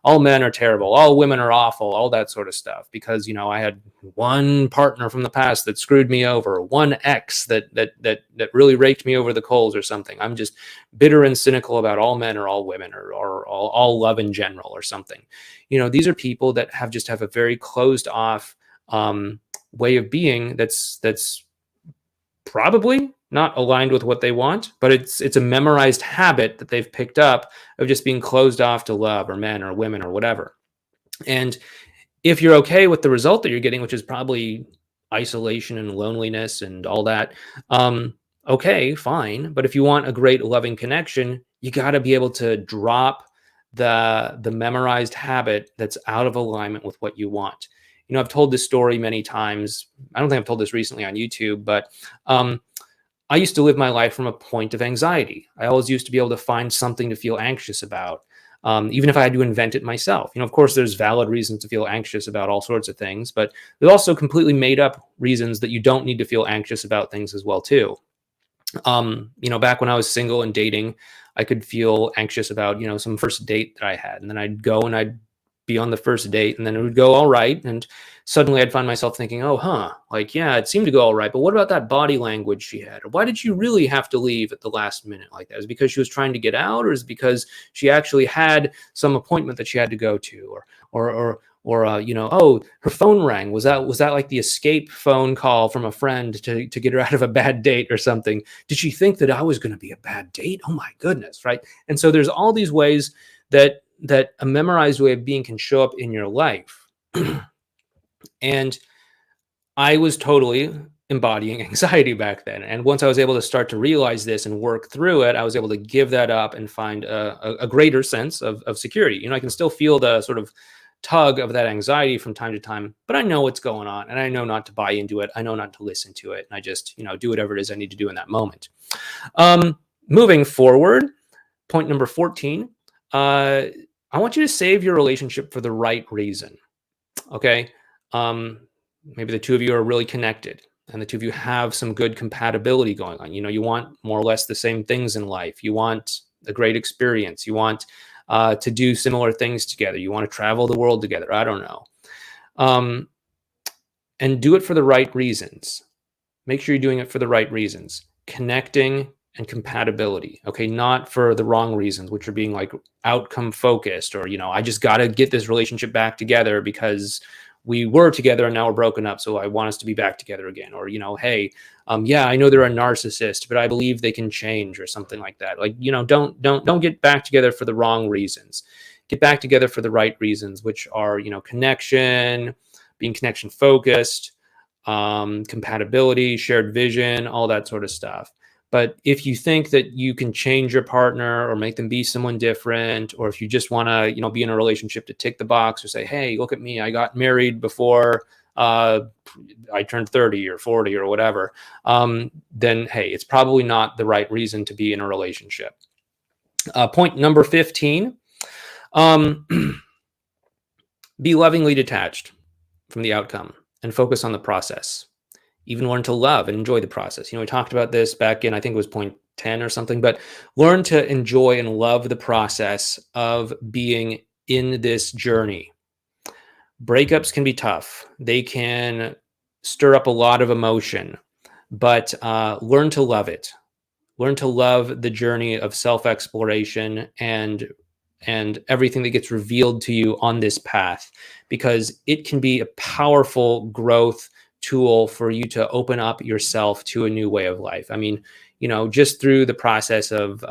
Speaker 1: all men are terrible, all women are awful, all that sort of stuff. Because I had one partner from the past that screwed me over, one ex that really raked me over the coals or something. I'm just bitter and cynical about all men or all women or all love in general or something. These are people that have a very closed off way of being that's probably not aligned with what they want, but it's a memorized habit that they've picked up of just being closed off to love or men or women or whatever. And if you're okay with the result that you're getting, which is probably isolation and loneliness and all that, okay, fine. But if you want a great loving connection, you got to be able to drop the memorized habit that's out of alignment with what you want. I've told this story many times. I don't think I've told this recently on YouTube, but I used to live my life from a point of anxiety. I always used to be able to find something to feel anxious about, even if I had to invent it myself. Of course, there's valid reasons to feel anxious about all sorts of things, but there's also completely made up reasons that you don't need to feel anxious about things as well, too. Back when I was single and dating, I could feel anxious about, some first date that I had, and then I'd go and I'd be on the first date, and then it would go all right. And suddenly I'd find myself thinking, oh, like, yeah, it seemed to go all right, but what about that body language she had? Or why did she really have to leave at the last minute like that? Is it because she was trying to get out, or is it because she actually had some appointment that she had to go to? Or oh, her phone rang. Was that like the escape phone call from a friend to get her out of a bad date or something? Did she think that I was going to be a bad date? Oh my goodness, right? And so there's all these ways that a memorized way of being can show up in your life. And I was totally embodying anxiety back then. And once I was able to start to realize this and work through it, I was able to give that up and find a greater sense of security. You know, I can still feel the sort of tug of that anxiety from time to time, but I know what's going on and I know not to buy into it. I know not to listen to it. And I just, do whatever it is I need to do in that moment. Moving forward, point number 14, I want you to save your relationship for the right reason. Okay. Maybe the two of you are really connected and the two of you have some good compatibility going on. You want more or less the same things in life. You want a great experience. You want to do similar things together. You want to travel the world together. I don't know. And do it for the right reasons. Make sure you're doing it for the right reasons. Connecting and compatibility. Okay. Not for the wrong reasons, which are being like outcome focused or, I just got to get this relationship back together because we were together and now we're broken up. So I want us to be back together again. Or, hey, yeah, I know they're a narcissist, but I believe they can change or something like that. Like, don't get back together for the wrong reasons. Get back together for the right reasons, which are, connection, being connection focused, compatibility, shared vision, all that sort of stuff. But if you think that you can change your partner or make them be someone different, or if you just want to, be in a relationship to tick the box or say, hey, look at me, I got married before I turned 30 or 40 or whatever, then, hey, it's probably not the right reason to be in a relationship. Point number 15, be lovingly detached from the outcome and focus on the process. Even learn to love and enjoy the process. We talked about this back in, I think it was point 10 or something, but learn to enjoy and love the process of being in this journey. Breakups can be tough. They can stir up a lot of emotion, but learn to love it. Learn to love the journey of self-exploration and everything that gets revealed to you on this path, because it can be a powerful growth tool for you to open up yourself to a new way of life. I mean, just through the process of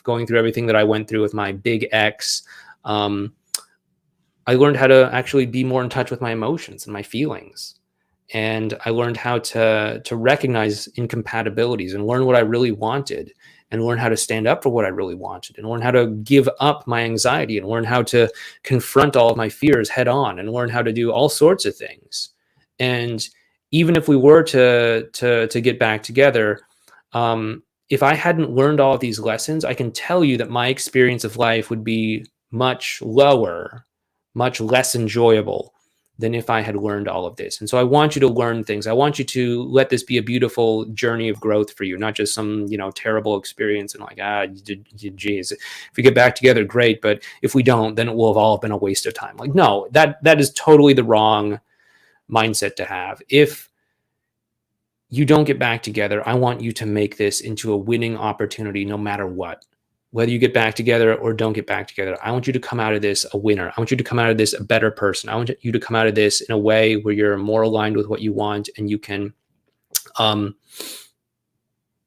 Speaker 1: going through everything that I went through with my big ex, I learned how to actually be more in touch with my emotions and my feelings. And I learned how to recognize incompatibilities and learn what I really wanted and learn how to stand up for what I really wanted and learn how to give up my anxiety and learn how to confront all of my fears head on and learn how to do all sorts of things. And even if we were to get back together, if I hadn't learned all of these lessons, I can tell you that my experience of life would be much lower, much less enjoyable than if I had learned all of this. And so I want you to learn things. I want you to let this be a beautiful journey of growth for you, not just some, terrible experience and like, geez, if we get back together, great. But if we don't, then it will have all been a waste of time. Like, no, that is totally the wrong mindset to have. If you don't get back together, I want you to make this into a winning opportunity no matter what. Whether you get back together or don't get back together, I want you to come out of this a winner. I want you to come out of this a better person. I want you to come out of this in a way where you're more aligned with what you want and you can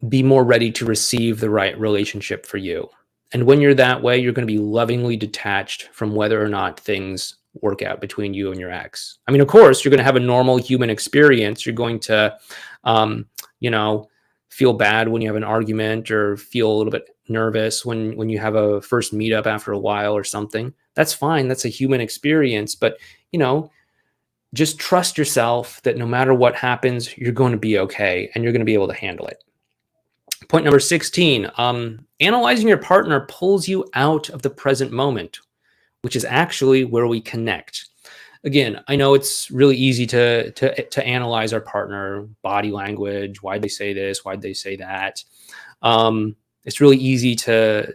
Speaker 1: be more ready to receive the right relationship for you. And when you're that way, you're going to be lovingly detached from whether or not things work out between you and your ex. I mean, of course, you're going to have a normal human experience. You're going to, feel bad when you have an argument or feel a little bit nervous when you have a first meetup after a while or something. That's fine. That's a human experience. But, just trust yourself that no matter what happens, you're going to be okay and you're going to be able to handle it. Point number 16, analyzing your partner pulls you out of the present moment, which is actually where we connect. Again, I know it's really easy to analyze our partner, body language, why'd they say this, why'd they say that. It's really easy to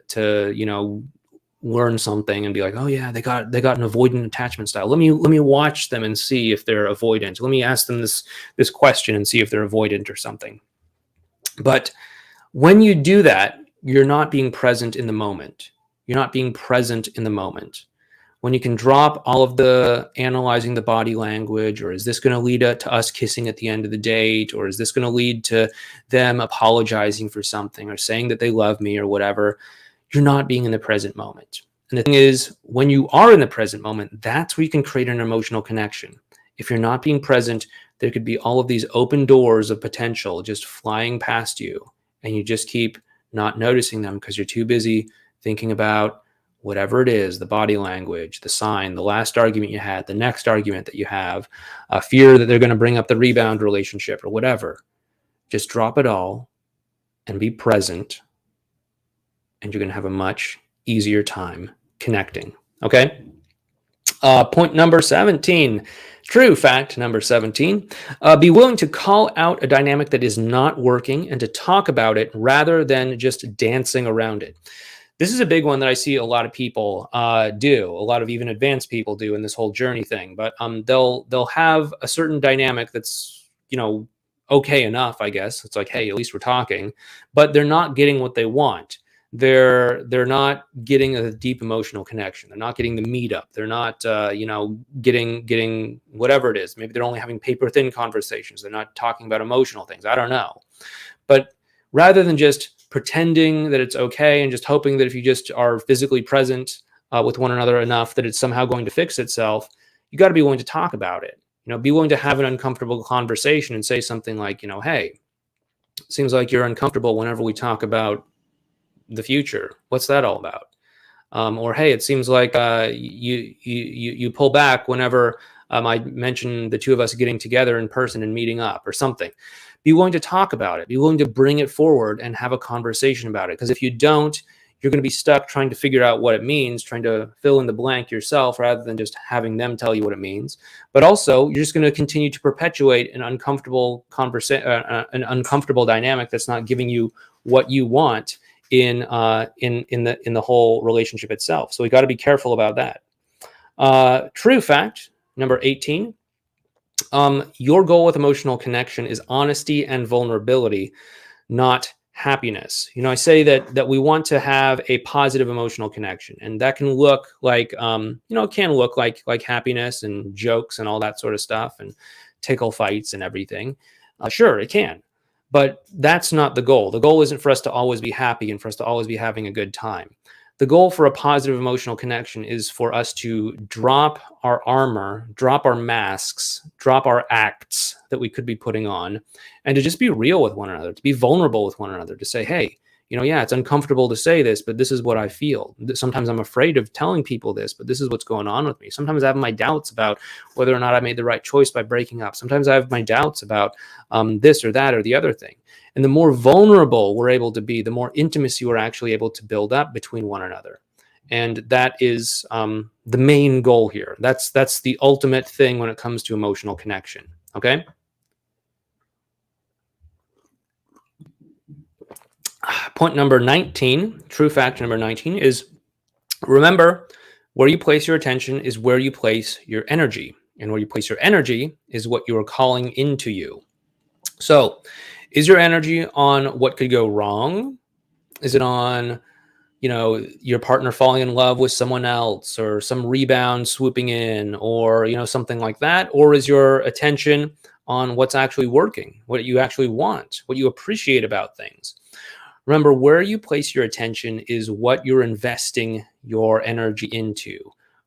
Speaker 1: learn something and be like, oh yeah, they got an avoidant attachment style. Let me watch them and see if they're avoidant. Let me ask them this question and see if they're avoidant or something. But when you do that, you're not being present in the moment. You're not being present in the moment. When you can drop all of the analyzing the body language, or is this going to lead to us kissing at the end of the date, or is this going to lead to them apologizing for something or saying that they love me or whatever, you're not being in the present moment. And the thing is, when you are in the present moment, that's where you can create an emotional connection. If you're not being present, there could be all of these open doors of potential just flying past you, and you just keep not noticing them because you're too busy thinking about whatever it is, the body language, the sign, the last argument you had, the next argument that you have, a fear that they're going to bring up the rebound relationship or whatever. Just drop it all and be present, and you're going to have a much easier time connecting. Okay? Point number 17. True fact number 17. Be willing to call out a dynamic that is not working and to talk about it rather than just dancing around it. This is a big one that I see a lot of people do, a lot of even advanced people do in this whole journey thing. But they'll have a certain dynamic that's, okay enough, I guess. It's like, hey, at least we're talking, but they're not getting what they want. They're not getting a deep emotional connection. They're not getting the meetup. They're not, getting whatever it is. Maybe they're only having paper thin conversations. They're not talking about emotional things. I don't know. But rather than just pretending that it's okay and just hoping that if you just are physically present with one another enough that it's somehow going to fix itself, you got to be willing to talk about it. Be willing to have an uncomfortable conversation and say something like, hey, it seems like you're uncomfortable whenever we talk about the future. What's that all about? Or, hey, it seems like you pull back whenever I mention the two of us getting together in person and meeting up or something. Be willing to talk about it. Be willing to bring it forward and have a conversation about it. Because if you don't, you're going to be stuck trying to figure out what it means, trying to fill in the blank yourself rather than just having them tell you what it means. But also, you're just going to continue to perpetuate an uncomfortable dynamic that's not giving you what you want in the whole relationship itself. So we got to be careful about that. True fact number 18. Your goal with emotional connection is honesty and vulnerability, not happiness. I say that we want to have a positive emotional connection, and that can look like, it can look like happiness and jokes and all that sort of stuff and tickle fights and everything. Sure, it can, but that's not the goal. The goal isn't for us to always be happy and for us to always be having a good time. The goal for a positive emotional connection is for us to drop our armor, drop our masks, drop our acts that we could be putting on, and to just be real with one another, to be vulnerable with one another, to say, hey, it's uncomfortable to say this, but this is what I feel. Sometimes I'm afraid of telling people this, but this is what's going on with me. Sometimes I have my doubts about whether or not I made the right choice by breaking up. Sometimes I have my doubts about this or that or the other thing. And the more vulnerable we're able to be, the more intimacy we're actually able to build up between one another. And that is the main goal here. That's the ultimate thing when it comes to emotional connection. Okay? Point number 19, true fact number 19 is, remember, where you place your attention is where you place your energy. And where you place your energy is what you are calling into you. So, is your energy on what could go wrong? Is it on, your partner falling in love with someone else or some rebound swooping in or, something like that? Or is your attention on what's actually working, what you actually want, what you appreciate about things? Remember, where you place your attention is what you're investing your energy into.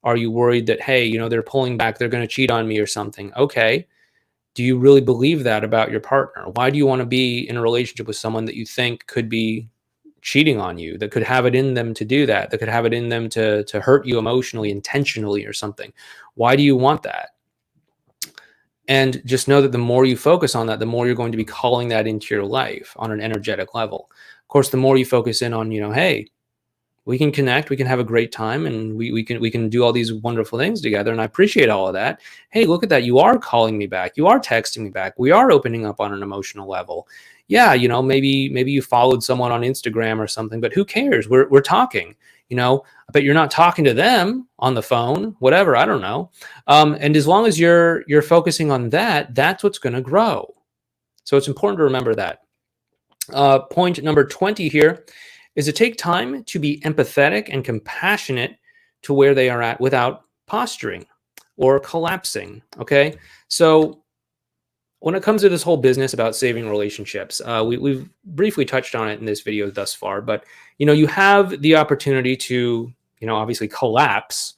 Speaker 1: Are you worried that, hey, they're pulling back, they're going to cheat on me or something? Okay. Do you really believe that about your partner? Why do you want to be in a relationship with someone that you think could be cheating on you, that could have it in them to do that could have it in them to hurt you emotionally, intentionally or something? Why do you want that? And just know that the more you focus on that, the more you're going to be calling that into your life on an energetic level. Of course, the more you focus in on, hey, we can connect, we can have a great time, and we can do all these wonderful things together. And I appreciate all of that. Hey, look at that. You are calling me back. You are texting me back. We are opening up on an emotional level. Yeah, maybe you followed someone on Instagram or something, but who cares? We're talking. But you're not talking to them on the phone, whatever, I don't know. And as long as you're focusing on that, that's what's going to grow. So it's important to remember that. Point number 20 here is to take time to be empathetic and compassionate to where they are at without posturing or collapsing. Okay. So when it comes to this whole business about saving relationships, we've briefly touched on it in this video thus far, but you have the opportunity to, obviously collapse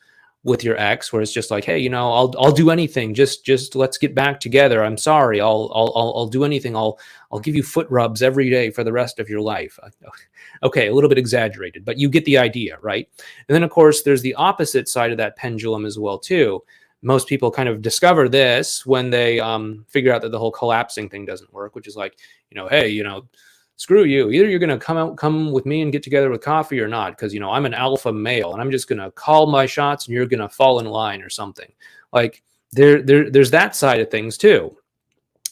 Speaker 1: with your ex, where it's just like, hey, I'll do anything. Just let's get back together. I'm sorry. I'll do anything. I'll give you foot rubs every day for the rest of your life. Okay, a little bit exaggerated, but you get the idea, right? And then of course there's the opposite side of that pendulum as well too. Most people kind of discover this when they figure out that the whole collapsing thing doesn't work, which is like, hey, screw you. Either you're going to come with me and get together with coffee or not, because, I'm an alpha male and I'm just going to call my shots and you're going to fall in line or something. Like there's that side of things too.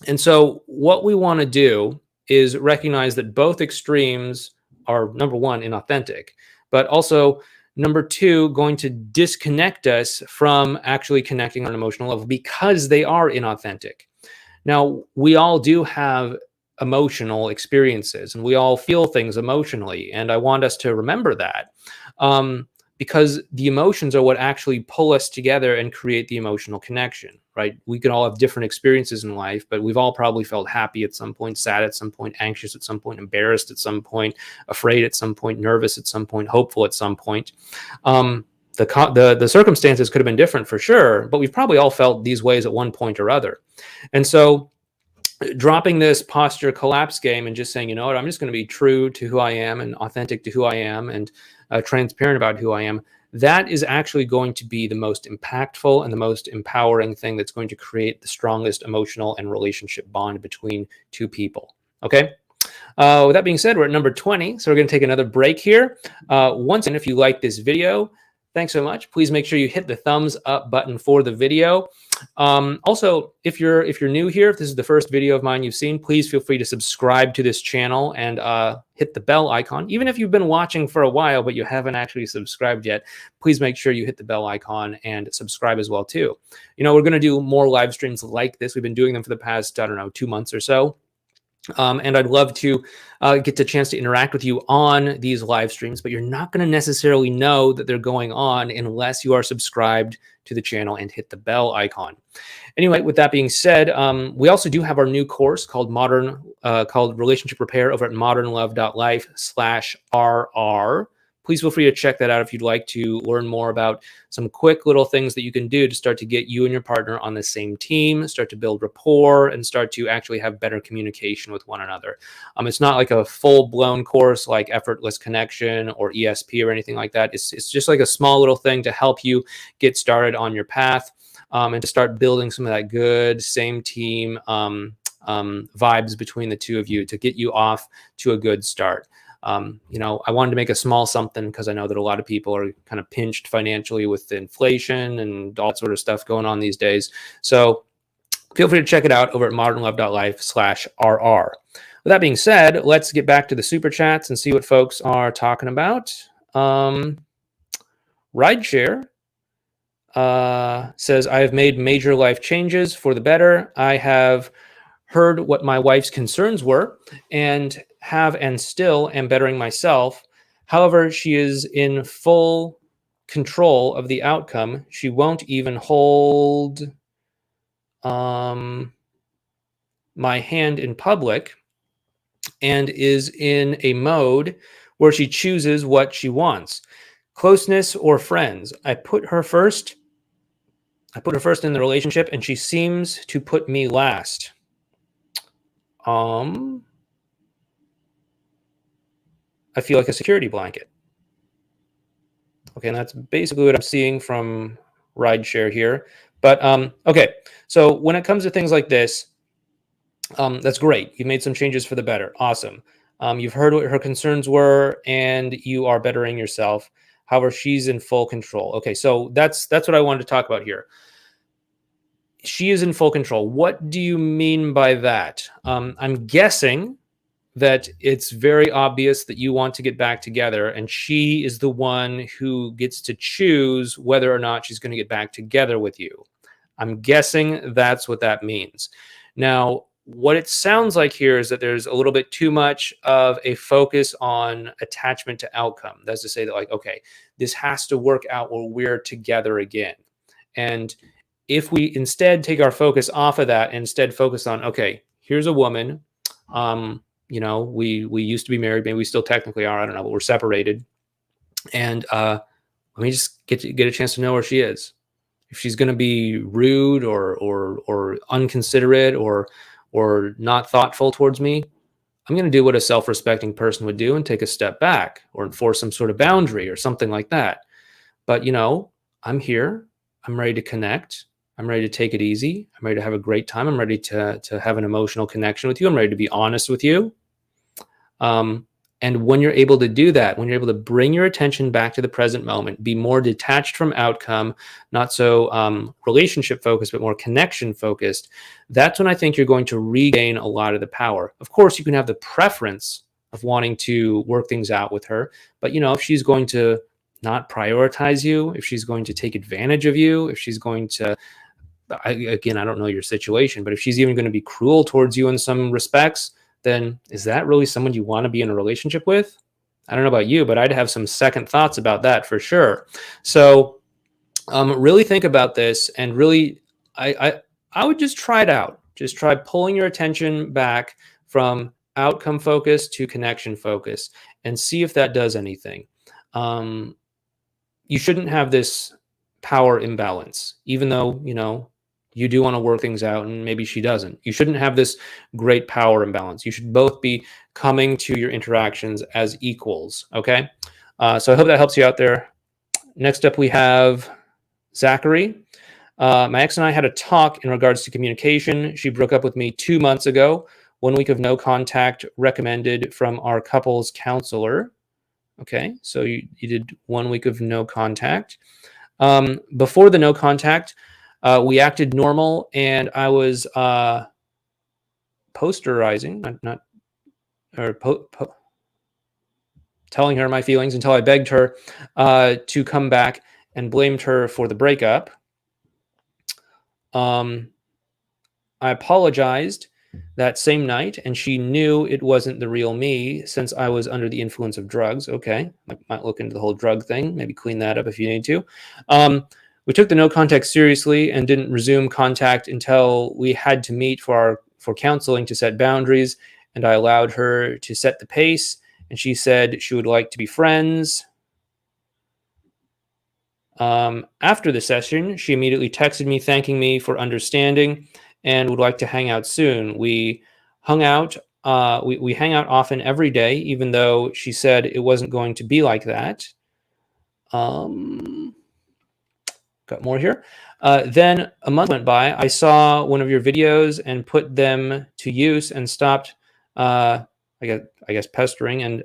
Speaker 1: And so what we want to do is recognize that both extremes are, number one, inauthentic, but also number two, going to disconnect us from actually connecting on an emotional level because they are inauthentic. Now, we all do have emotional experiences and we all feel things emotionally. And I want us to remember that because the emotions are what actually pull us together and create the emotional connection, right? We can all have different experiences in life, but we've all probably felt happy at some point, sad at some point, anxious at some point, embarrassed at some point, afraid at some point, nervous at some point, hopeful at some point. The circumstances could have been different for sure, but we've probably all felt these ways at one point or other. And so dropping this posture collapse game and just saying, you know what, I'm just going to be true to who I am and authentic to who I am and transparent about who I am, that is actually going to be the most impactful and the most empowering thing that's going to create the strongest emotional and relationship bond between two people. Okay. With that being said, we're at number 20. So we're going to take another break here. Once again, if you like this video, thanks so much. Please make sure you hit the thumbs up button for the video. Also, if you're new here, if this is the first video of mine you've seen, please feel free to subscribe to this channel and hit the bell icon. Even if you've been watching for a while but you haven't actually subscribed yet, please make sure you hit the bell icon and subscribe as well too. We're going to do more live streams like this. We've been doing them for the past, 2 months or so. And I'd love to get the chance to interact with you on these live streams, but you're not going to necessarily know that they're going on unless you are subscribed to the channel and hit the bell icon. Anyway, with that being said, we also do have our new course called Relationship Repair over at modernlove.life/RR. Please feel free to check that out if you'd like to learn more about some quick little things that you can do to start to get you and your partner on the same team, start to build rapport, and start to actually have better communication with one another. It's not like a full-blown course like Effortless Connection or ESP or anything like that. It's just like a small little thing to help you get started on your path and to start building some of that good same team vibes between the two of you to get you off to a good start. I wanted to make a small something because I know that a lot of people are kind of pinched financially with inflation and all that sort of stuff going on these days. So feel free to check it out over at modernlove.life/RR. With that being said, let's get back to the super chats and see what folks are talking about. Rideshare says, I have made major life changes for the better. I have heard what my wife's concerns were and still am bettering myself. However, she is in full control of the outcome. She won't even hold my hand in public and is in a mode where she chooses what she wants. Closeness or friends. I put her first in the relationship and she seems to put me last. I feel like a security blanket. Okay, and that's basically what I'm seeing from Rideshare here. But okay, so when it comes to things like this, that's great. You've made some changes for the better. Awesome. You've heard what her concerns were, and you are bettering yourself. However, she's in full control. Okay, so that's what I wanted to talk about here. She is in full control. What do you mean by that? I'm guessing that it's very obvious that you want to get back together, and she is the one who gets to choose whether or not she's going to get back together with you. I'm guessing that's what that means. Now, what it sounds like here is that there's a little bit too much of a focus on attachment to outcome. That's to say that, like, okay, this has to work out where we're together again. And if we instead take our focus off of that and instead focus on, okay, here's a woman, we used to be married, maybe we still technically are, I don't know, but we're separated. And let me just get a chance to know where she is. If she's going to be rude or unconsiderate or not thoughtful towards me, I'm going to do what a self-respecting person would do and take a step back or enforce some sort of boundary or something like that. But, I'm here. I'm ready to connect. I'm ready to take it easy. I'm ready to have a great time. I'm ready to have an emotional connection with you. I'm ready to be honest with you. And when you're able to do that, when you're able to bring your attention back to the present moment, be more detached from outcome, not so relationship focused, but more connection focused, that's when I think you're going to regain a lot of the power. Of course, you can have the preference of wanting to work things out with her, but if she's going to not prioritize you, if she's going to take advantage of you, if she's going to, again, I don't know your situation, but if she's even going to be cruel towards you in some respects, then is that really someone you want to be in a relationship with? I don't know about you, but I'd have some second thoughts about that for sure. So really think about this, and really, I would just try it out. Just try pulling your attention back from outcome focus to connection focus and see if that does anything. You shouldn't have this power imbalance, even though, you do want to work things out and maybe she doesn't. You shouldn't have this great power imbalance. You should both be coming to your interactions as equals. Okay. So I hope that helps you out there. Next up, we have Zachary. My ex and I had a talk in regards to communication. She broke up with me 2 months ago. 1 week of no contact recommended from our couples counselor. Okay. So you did 1 week of no contact. Before the no contact, we acted normal, and I was posterizing, telling her my feelings until I begged her to come back and blamed her for the breakup. I apologized that same night, and she knew it wasn't the real me since I was under the influence of drugs. Okay, might look into the whole drug thing, maybe clean that up if you need to. We took the no contact seriously and didn't resume contact until we had to meet for counseling to set boundaries, and I allowed her to set the pace, and she said she would like to be friends. After the session, she immediately texted me thanking me for understanding and would like to hang out soon. We hung out. We hang out often every day, even though she said it wasn't going to be like that. Got more here. Then a month went by. I saw one of your videos and put them to use and stopped, I guess pestering and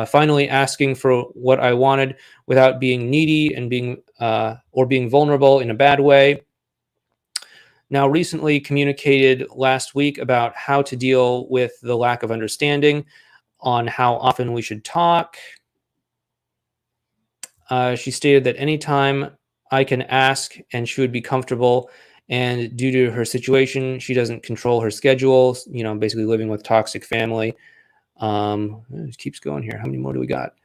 Speaker 1: finally asking for what I wanted without being needy and being vulnerable in a bad way. Now, recently communicated last week about how to deal with the lack of understanding on how often we should talk. She stated that anytime I can ask and she would be comfortable, and due to her situation, she doesn't control her schedule, basically living with toxic family. It keeps going here. How many more do we got?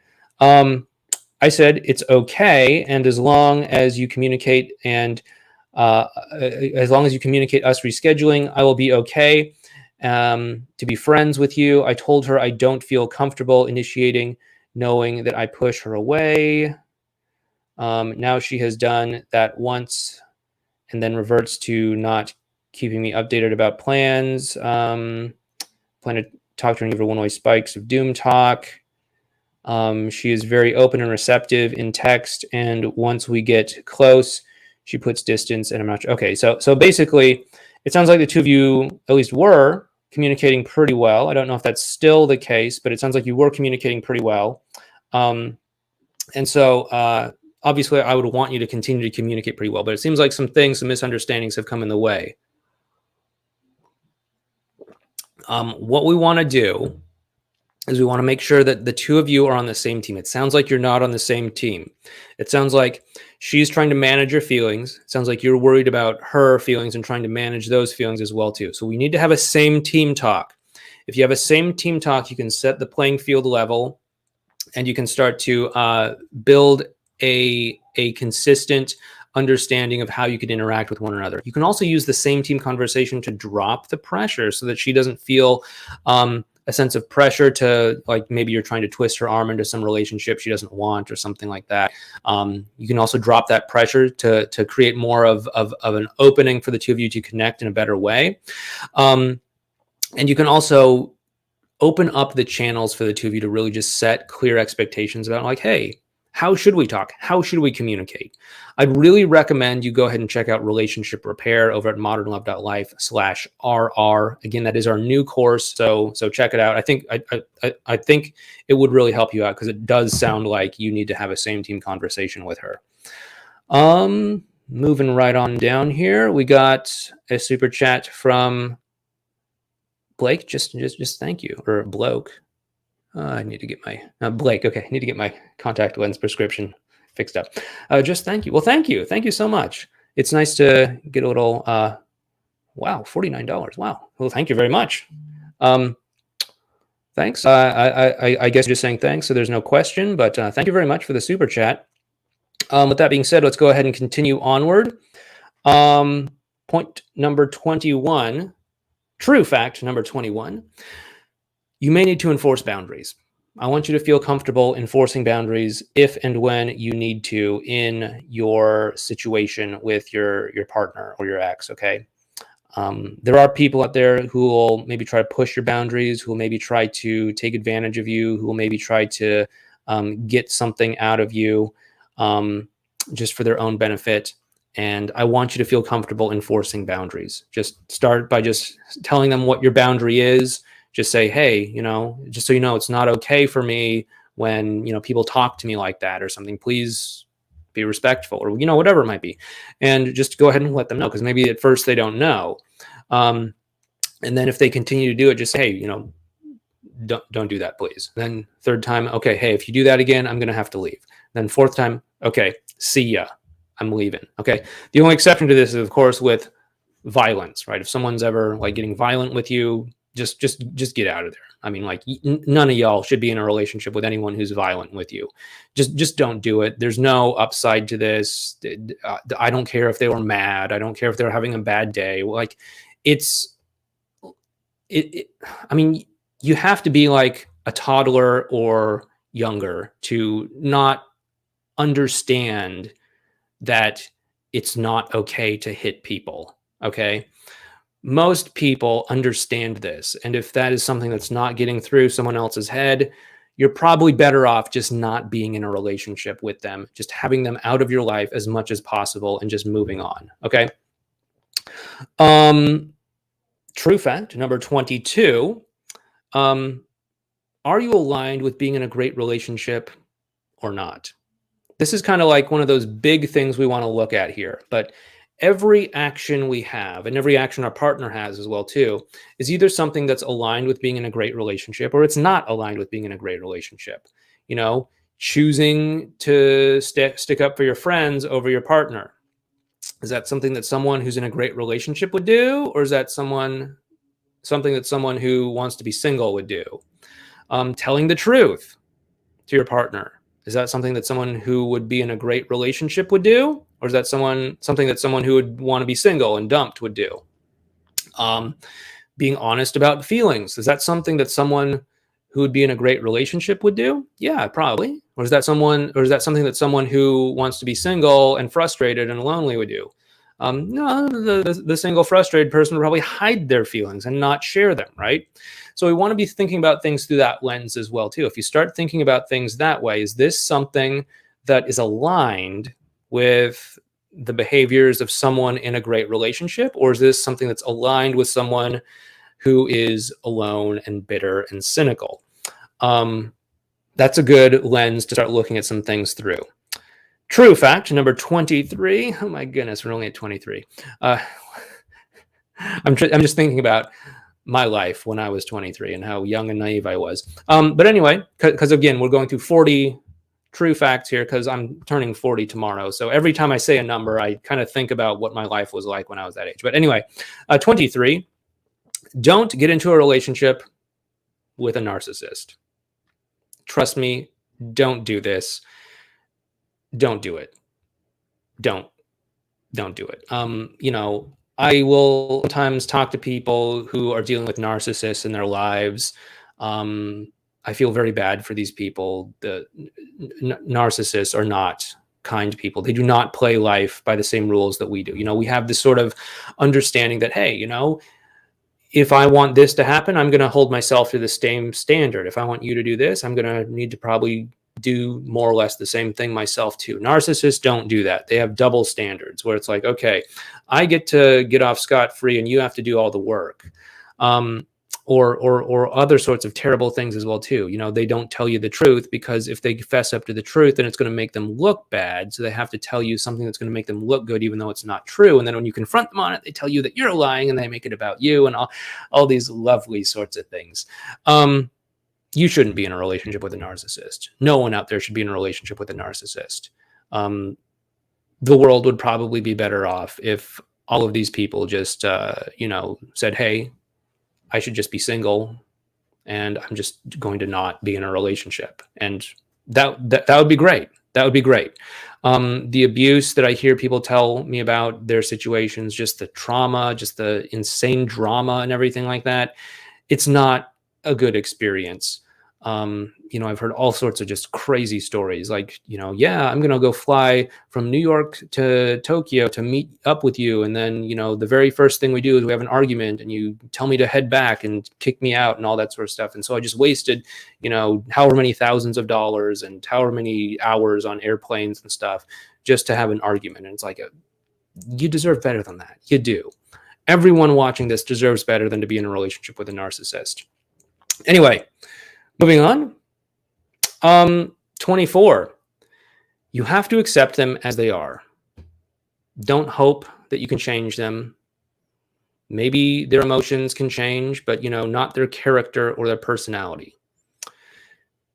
Speaker 1: I said, it's okay. And as long as you communicate as long as you communicate us rescheduling, I will be okay to be friends with you. I told her I don't feel comfortable initiating, knowing that I push her away. Now she has done that once and then reverts to not keeping me updated about plans. Plan to talk to her and give her one-way spikes of doom talk. She is very open and receptive in text, and once we get close, she puts distance, and I'm not sure. Okay, so basically, it sounds like the two of you at least were communicating pretty well. I don't know if that's still the case, but it sounds like you were communicating pretty well. And so obviously, I would want you to continue to communicate pretty well, but it seems like some misunderstandings have come in the way. What we want to do is we want to make sure that the two of you are on the same team. It sounds like you're not on the same team. It sounds like she's trying to manage your feelings. It sounds like you're worried about her feelings and trying to manage those feelings as well too. So we need to have a same team talk. If you have a same team talk, you can set the playing field level, and you can start to build a consistent understanding of how you could interact with one another. You can also use the same team conversation to drop the pressure so that she doesn't feel a sense of pressure to, like, maybe you're trying to twist her arm into some relationship she doesn't want or something like that. You can also drop that pressure to create more of an opening for the two of you to connect in a better way. And you can also open up the channels for the two of you to really just set clear expectations about, like, hey, how should we talk? How should we communicate? I'd really recommend you go ahead and check out Relationship Repair over at modernlove.life/RR. Again, that is our new course. So check it out. I think it would really help you out, because it does sound like you need to have a same team conversation with her. Moving right on down here, we got a super chat from Blake. Just thank you. Or Bloke. I need to get my Blake. Okay, I need to get my contact lens prescription fixed up. Just thank you. Well, thank you so much. It's nice to get a little. Wow, $49. Wow. Well, thank you very much. Thanks. I guess you're just saying thanks, so there's no question. But thank you very much for the super chat. With that being said, let's go ahead and continue onward. Point number 21. True fact number 21. You may need to enforce boundaries. I want you to feel comfortable enforcing boundaries if and when you need to in your situation with your partner or your ex, okay? There are people out there who will maybe try to push your boundaries, who will maybe try to take advantage of you, who will maybe try to get something out of you just for their own benefit. And I want you to feel comfortable enforcing boundaries. Just start by just telling them what your boundary is. Just say, hey, just so you know, it's not okay for me when, people talk to me like that or something. Please be respectful, or, whatever it might be. And just go ahead and let them know, because maybe at first they don't know. And then if they continue to do it, just say, hey, don't do that, please. Then third time, okay, hey, if you do that again, I'm going to have to leave. Then fourth time, okay, see ya, I'm leaving. Okay. The only exception to this is, of course, with violence, right? If someone's ever like getting violent with you, just get out of there. I mean, like, none of y'all should be in a relationship with anyone who's violent with you. Just don't do it. There's no upside to this. I don't care if they were mad. I don't care if they're having a bad day. Like, I mean, you have to be like a toddler or younger to not understand that it's not okay to hit people. Okay. Most people understand this. And if that is something that's not getting through someone else's head, you're probably better off just not being in a relationship with them, just having them out of your life as much as possible and just moving on. Okay. True fact number 22. Are you aligned with being in a great relationship or not? This is kind of like one of those big things we want to look at here. But every action we have, and every action our partner has as well too, is either something that's aligned with being in a great relationship, or it's not aligned with being in a great relationship. Choosing to stick up for your friends over your partner. Is that something that someone who's in a great relationship would do? Or is that something that someone who wants to be single would do? Telling the truth to your partner. Is that something that someone who would be in a great relationship would do? Or is that something that someone who would want to be single and dumped would do? Being honest about feelings. Is that something that someone who would be in a great relationship would do? Yeah, probably. Or is that something that someone who wants to be single and frustrated and lonely would do? No, the single frustrated person would probably hide their feelings and not share them, right? So we want to be thinking about things through that lens as well too. If you start thinking about things that way, is this something that is aligned with the behaviors of someone in a great relationship? Or is this something that's aligned with someone who is alone and bitter and cynical? That's a good lens to start looking at some things through. True fact number 23. Oh my goodness, we're only at 23. I'm just thinking about my life when I was 23 and how young and naive I was. But anyway, because again, we're going through 40 true facts here, because I'm turning 40 tomorrow. So every time I say a number, I kind of think about what my life was like when I was that age. But anyway, 23. Don't get into a relationship with a narcissist. Trust me, don't do this. Don't do it. Don't do it. I will sometimes talk to people who are dealing with narcissists in their lives. I feel very bad for these people. The narcissists are not kind people. They do not play life by the same rules that we do. We have this sort of understanding that, hey, if I want this to happen, I'm going to hold myself to the same standard. If I want you to do this, I'm going to need to probably do more or less the same thing myself too. Narcissists don't do that. They have double standards where it's like, okay, I get to get off scot-free and you have to do all the work. Or other sorts of terrible things as well too. They don't tell you the truth, because if they fess up to the truth, then it's going to make them look bad. So they have to tell you something that's going to make them look good, even though it's not true. And then when you confront them on it, they tell you that you're lying, and they make it about you, and all these lovely sorts of things. You shouldn't be in a relationship with a narcissist. No one out there should be in a relationship with a narcissist. The world would probably be better off if all of these people just, said, hey, I should just be single, and I'm just going to not be in a relationship. And that would be great. That would be great. The abuse that I hear people tell me about their situations, just the trauma, just the insane drama and everything like that, it's not a good experience. I've heard all sorts of just crazy stories like, yeah, I'm going to go fly from New York to Tokyo to meet up with you. And then, the very first thing we do is we have an argument, and you tell me to head back and kick me out and all that sort of stuff. And so I just wasted, however many thousands of dollars and however many hours on airplanes and stuff just to have an argument. And it's like, you deserve better than that. You do. Everyone watching this deserves better than to be in a relationship with a narcissist. Anyway, moving on. 24. You have to accept them as they are. Don't hope that you can change them. Maybe their emotions can change, but not their character or their personality.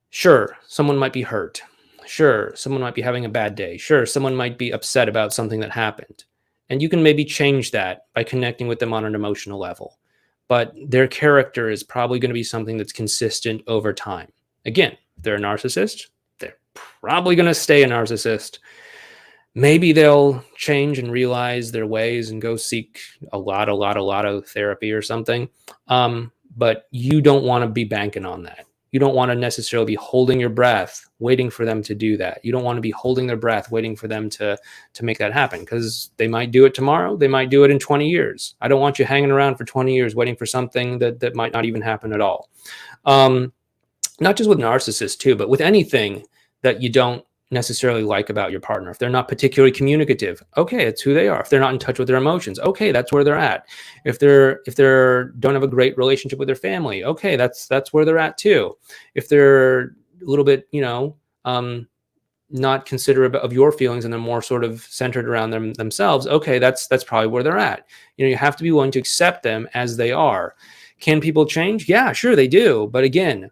Speaker 1: Sure, someone might be hurt. Sure, someone might be having a bad day. Sure, someone might be upset about something that happened. And you can maybe change that by connecting with them on an emotional level. But their character is probably going to be something that's consistent over time. Again, if they're a narcissist, they're probably going to stay a narcissist. Maybe they'll change and realize their ways and go seek a lot of therapy or something. But you don't want to be banking on that. You don't want to necessarily be holding your breath, waiting for them to do that. You don't want to be holding their breath, waiting for them to make that happen, because they might do it tomorrow. They might do it in 20 years. I don't want you hanging around for 20 years waiting for something that might not even happen at all. Not just with narcissists too, but with anything that you don't necessarily like about your partner. If they're not particularly communicative, okay, it's who they are. If they're not in touch with their emotions, okay, that's where they're at. If they're don't have a great relationship with their family, okay, that's where they're at too. If they're a little bit, not considerate of your feelings and they're more sort of centered around themselves, okay, that's probably where they're at. You have to be willing to accept them as they are. Can people change? Yeah, sure they do. But again,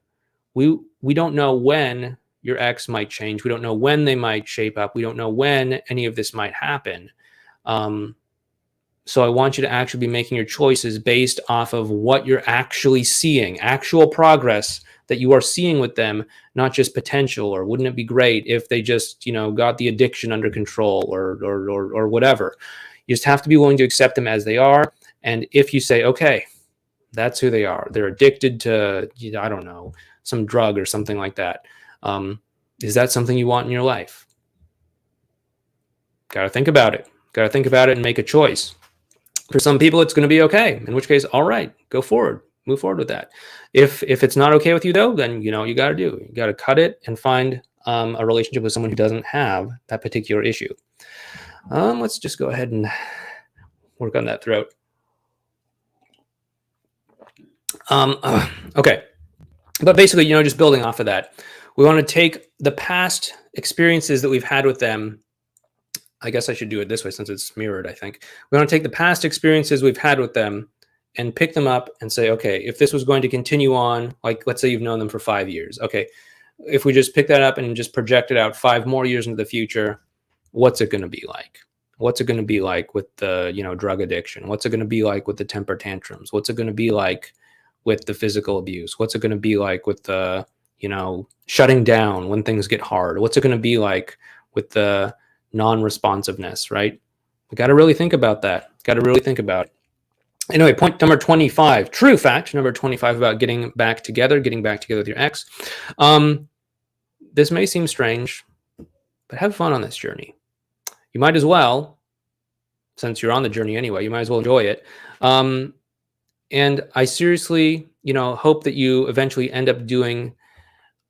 Speaker 1: we don't know when your ex might change. We don't know when they might shape up. We don't know when any of this might happen. So I want you to actually be making your choices based off of what you're actually seeing, actual progress that you are seeing with them, not just potential, or wouldn't it be great if they just, got the addiction under control or whatever. You just have to be willing to accept them as they are. And if you say, okay, that's who they are, they're addicted to, I don't know, some drug or something like that. Is that something you want in your life? Got to think about it. Got to think about it and make a choice. For some people, it's going to be okay. In which case, all right, go forward, move forward with that. If it's not okay with you though, then you know what you got to do. You got to cut it and find a relationship with someone who doesn't have that particular issue. Let's just go ahead and work on that throat. Okay. But basically, just building off of that, we want to take the past experiences that we've had with them. I guess I should do it this way since it's mirrored, I think. We want to take the past experiences we've had with them and pick them up and say, okay, if this was going to continue on, like let's say you've known them for 5 years. Okay, if we just pick that up and just project it out 5 more years into the future, what's it going to be like? What's it going to be like with the, drug addiction? What's it going to be like with the temper tantrums? What's it going to be like with the physical abuse? What's it going to be like with the, shutting down when things get hard? What's it going to be like with the non-responsiveness, right? We got to really think about that. Got to really think about it. Anyway, point number 25, true fact number 25 about getting back together with your ex. This may seem strange, but have fun on this journey. You might as well, since you're on the journey anyway, you might as well enjoy it. And I seriously, hope that you eventually end up doing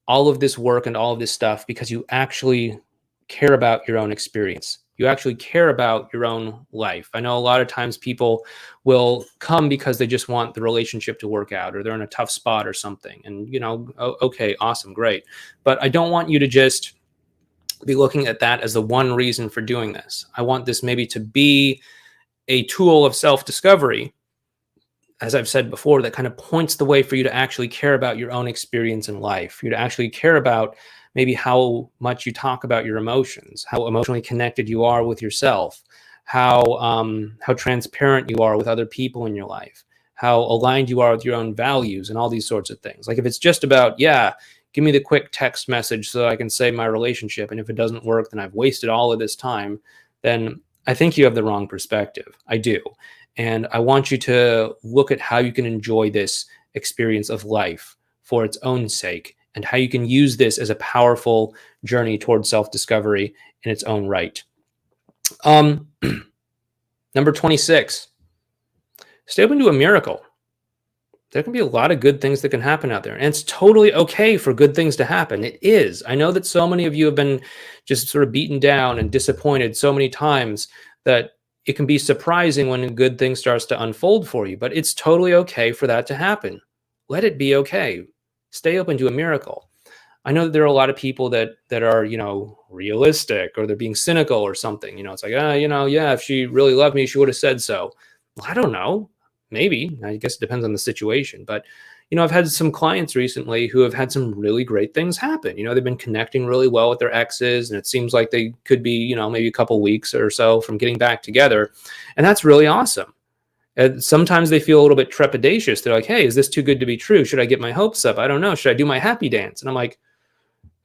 Speaker 1: all of this work and all of this stuff because you actually care about your own experience. You actually care about your own life. I know a lot of times people will come because they just want the relationship to work out or they're in a tough spot or something. And, okay, awesome, great. But I don't want you to just be looking at that as the one reason for doing this. I want this maybe to be a tool of self-discovery, as I've said before, that kind of points the way for you to actually care about your own experience in life, for you to actually care about maybe how much you talk about your emotions, how emotionally connected you are with yourself, how transparent you are with other people in your life, how aligned you are with your own values and all these sorts of things. Like if it's just about, give me the quick text message so that I can save my relationship, and if it doesn't work, then I've wasted all of this time, then I think you have the wrong perspective. I do. And I want you to look at how you can enjoy this experience of life for its own sake and how you can use this as a powerful journey towards self-discovery in its own right. Number 26, stay open to a miracle. There can be a lot of good things that can happen out there. And it's totally okay for good things to happen. It is. I know that so many of you have been just sort of beaten down and disappointed so many times that it can be surprising when a good thing starts to unfold for you, but it's totally okay for that to happen. Let it be okay. Stay open to a miracle. I know that there are a lot of people that are, realistic or they're being cynical or something. It's like, if she really loved me, she would have said so. Well, I don't know. Maybe. I guess it depends on the situation. But, I've had some clients recently who have had some really great things happen. They've been connecting really well with their exes, and it seems like they could be, maybe a couple weeks or so from getting back together. And that's really awesome. And sometimes they feel a little bit trepidatious. They're like, hey, is this too good to be true? Should I get my hopes up? I don't know. Should I do my happy dance? And I'm like,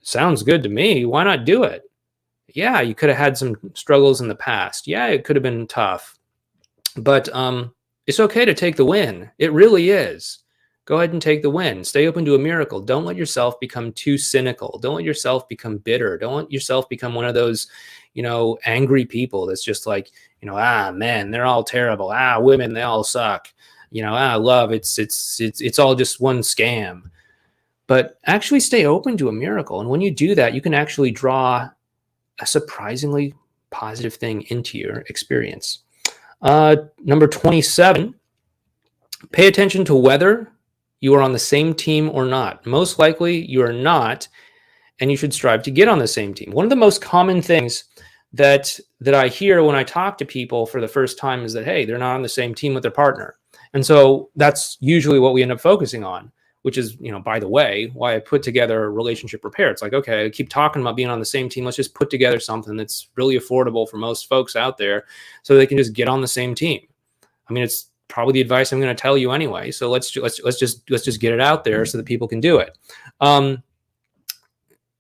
Speaker 1: sounds good to me. Why not do it? Yeah, you could have had some struggles in the past. Yeah, it could have been tough. But it's okay to take the win. It really is. Go ahead and take the win. Stay open to a miracle. Don't let yourself become too cynical. Don't let yourself become bitter. Don't let yourself become one of those, angry people that's just like, men, they're all terrible. Women, they all suck. Love, it's all just one scam. But actually stay open to a miracle. And when you do that, you can actually draw a surprisingly positive thing into your experience. Number 27, pay attention to whether you are on the same team or not. Most likely you are not, and you should strive to get on the same team. One of the most common things that I hear when I talk to people for the first time is that, hey, they're not on the same team with their partner. And so that's usually what we end up focusing on, which is, by the way, why I put together a relationship repair. It's like, okay, I keep talking about being on the same team. Let's just put together something that's really affordable for most folks out there so they can just get on the same team. I mean, it's probably the advice I'm going to tell you anyway. So let's just get it out there so that people can do it.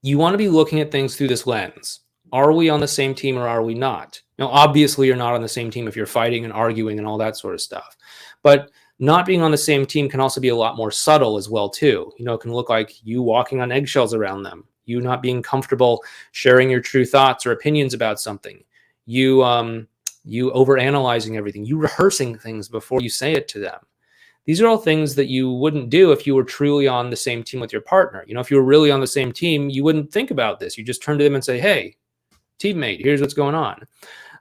Speaker 1: You want to be looking at things through this lens. Are we on the same team or are we not? Now, obviously, you're not on the same team if you're fighting and arguing and all that sort of stuff. But not being on the same team can also be a lot more subtle as well, too. It can look like you walking on eggshells around them, you not being comfortable sharing your true thoughts or opinions about something, you overanalyzing everything, you rehearsing things before you say it to them. These are all things that you wouldn't do if you were truly on the same team with your partner. If you were really on the same team, you wouldn't think about this. You just turn to them and say, hey, teammate, here's what's going on.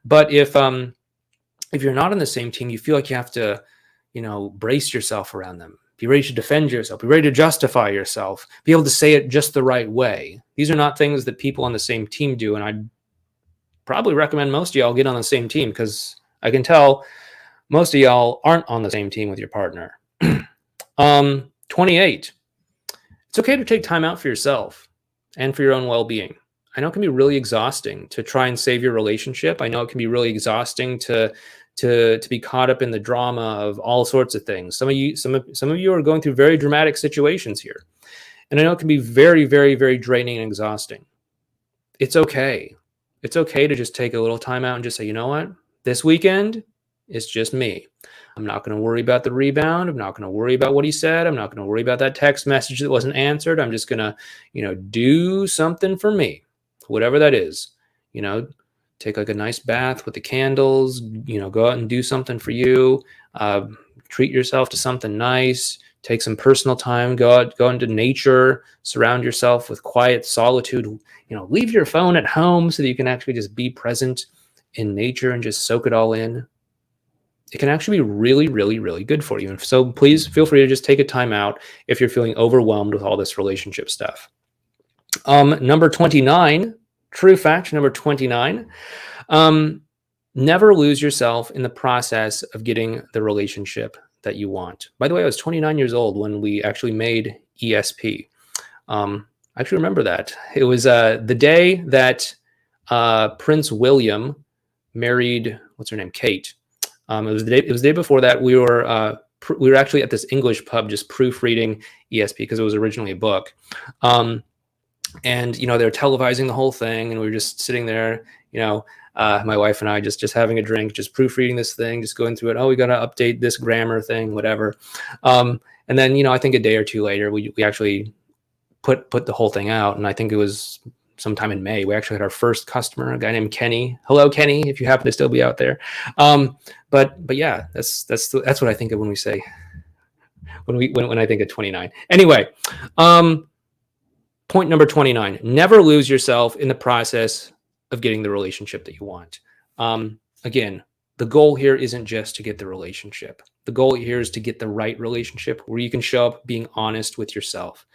Speaker 1: But if you're not on the same team, you feel like you have to, brace yourself around them, be ready to defend yourself, be ready to justify yourself, be able to say it just the right way. These are not things that people on the same team do. And I'd probably recommend most of y'all get on the same team, because I can tell most of y'all aren't on the same team with your partner. 28, it's okay to take time out for yourself and for your own well-being. I know it can be really exhausting to try and save your relationship. I know it can be really exhausting to be caught up in the drama of all sorts of things. Some of you are going through very dramatic situations here. And I know it can be very, very, very draining and exhausting. It's okay. It's okay to just take a little time out and just say, you know what? This weekend, it's just me. I'm not going to worry about the rebound. I'm not going to worry about what he said. I'm not going to worry about that text message that wasn't answered. I'm just going to, do something for me, whatever that is. Take like a nice bath with the candles, go out and do something for you. Treat yourself to something nice. Take some personal time, go into nature, surround yourself with quiet solitude. Leave your phone at home so that you can actually just be present in nature and just soak it all in. It can actually be really, really, really good for you. And so please feel free to just take a time out if you're feeling overwhelmed with all this relationship stuff. Number 29, true fact, number 29, never lose yourself in the process of getting the relationship that you want. By the way, I was 29 years old when we actually made ESP. I actually remember that. It was the day that Prince William married, what's her name, Kate. It was the day before that. We were actually at this English pub just proofreading ESP because it was originally a book. And they were televising the whole thing, and we were just sitting there, my wife and I just having a drink, just proofreading this thing, just going through it. Oh, we got to update this grammar thing, whatever. And then, I think a day or two later, we actually put the whole thing out. And I think it was sometime in May, we actually had our first customer, a guy named Kenny. Hello, Kenny, if you happen to still be out there. But yeah, that's what I think of when we say, when I think of 29. Anyway, point number 29, never lose yourself in the process of getting the relationship that you want. Again, the goal here isn't just to get the relationship. The goal here is to get the right relationship where you can show up being honest with yourself.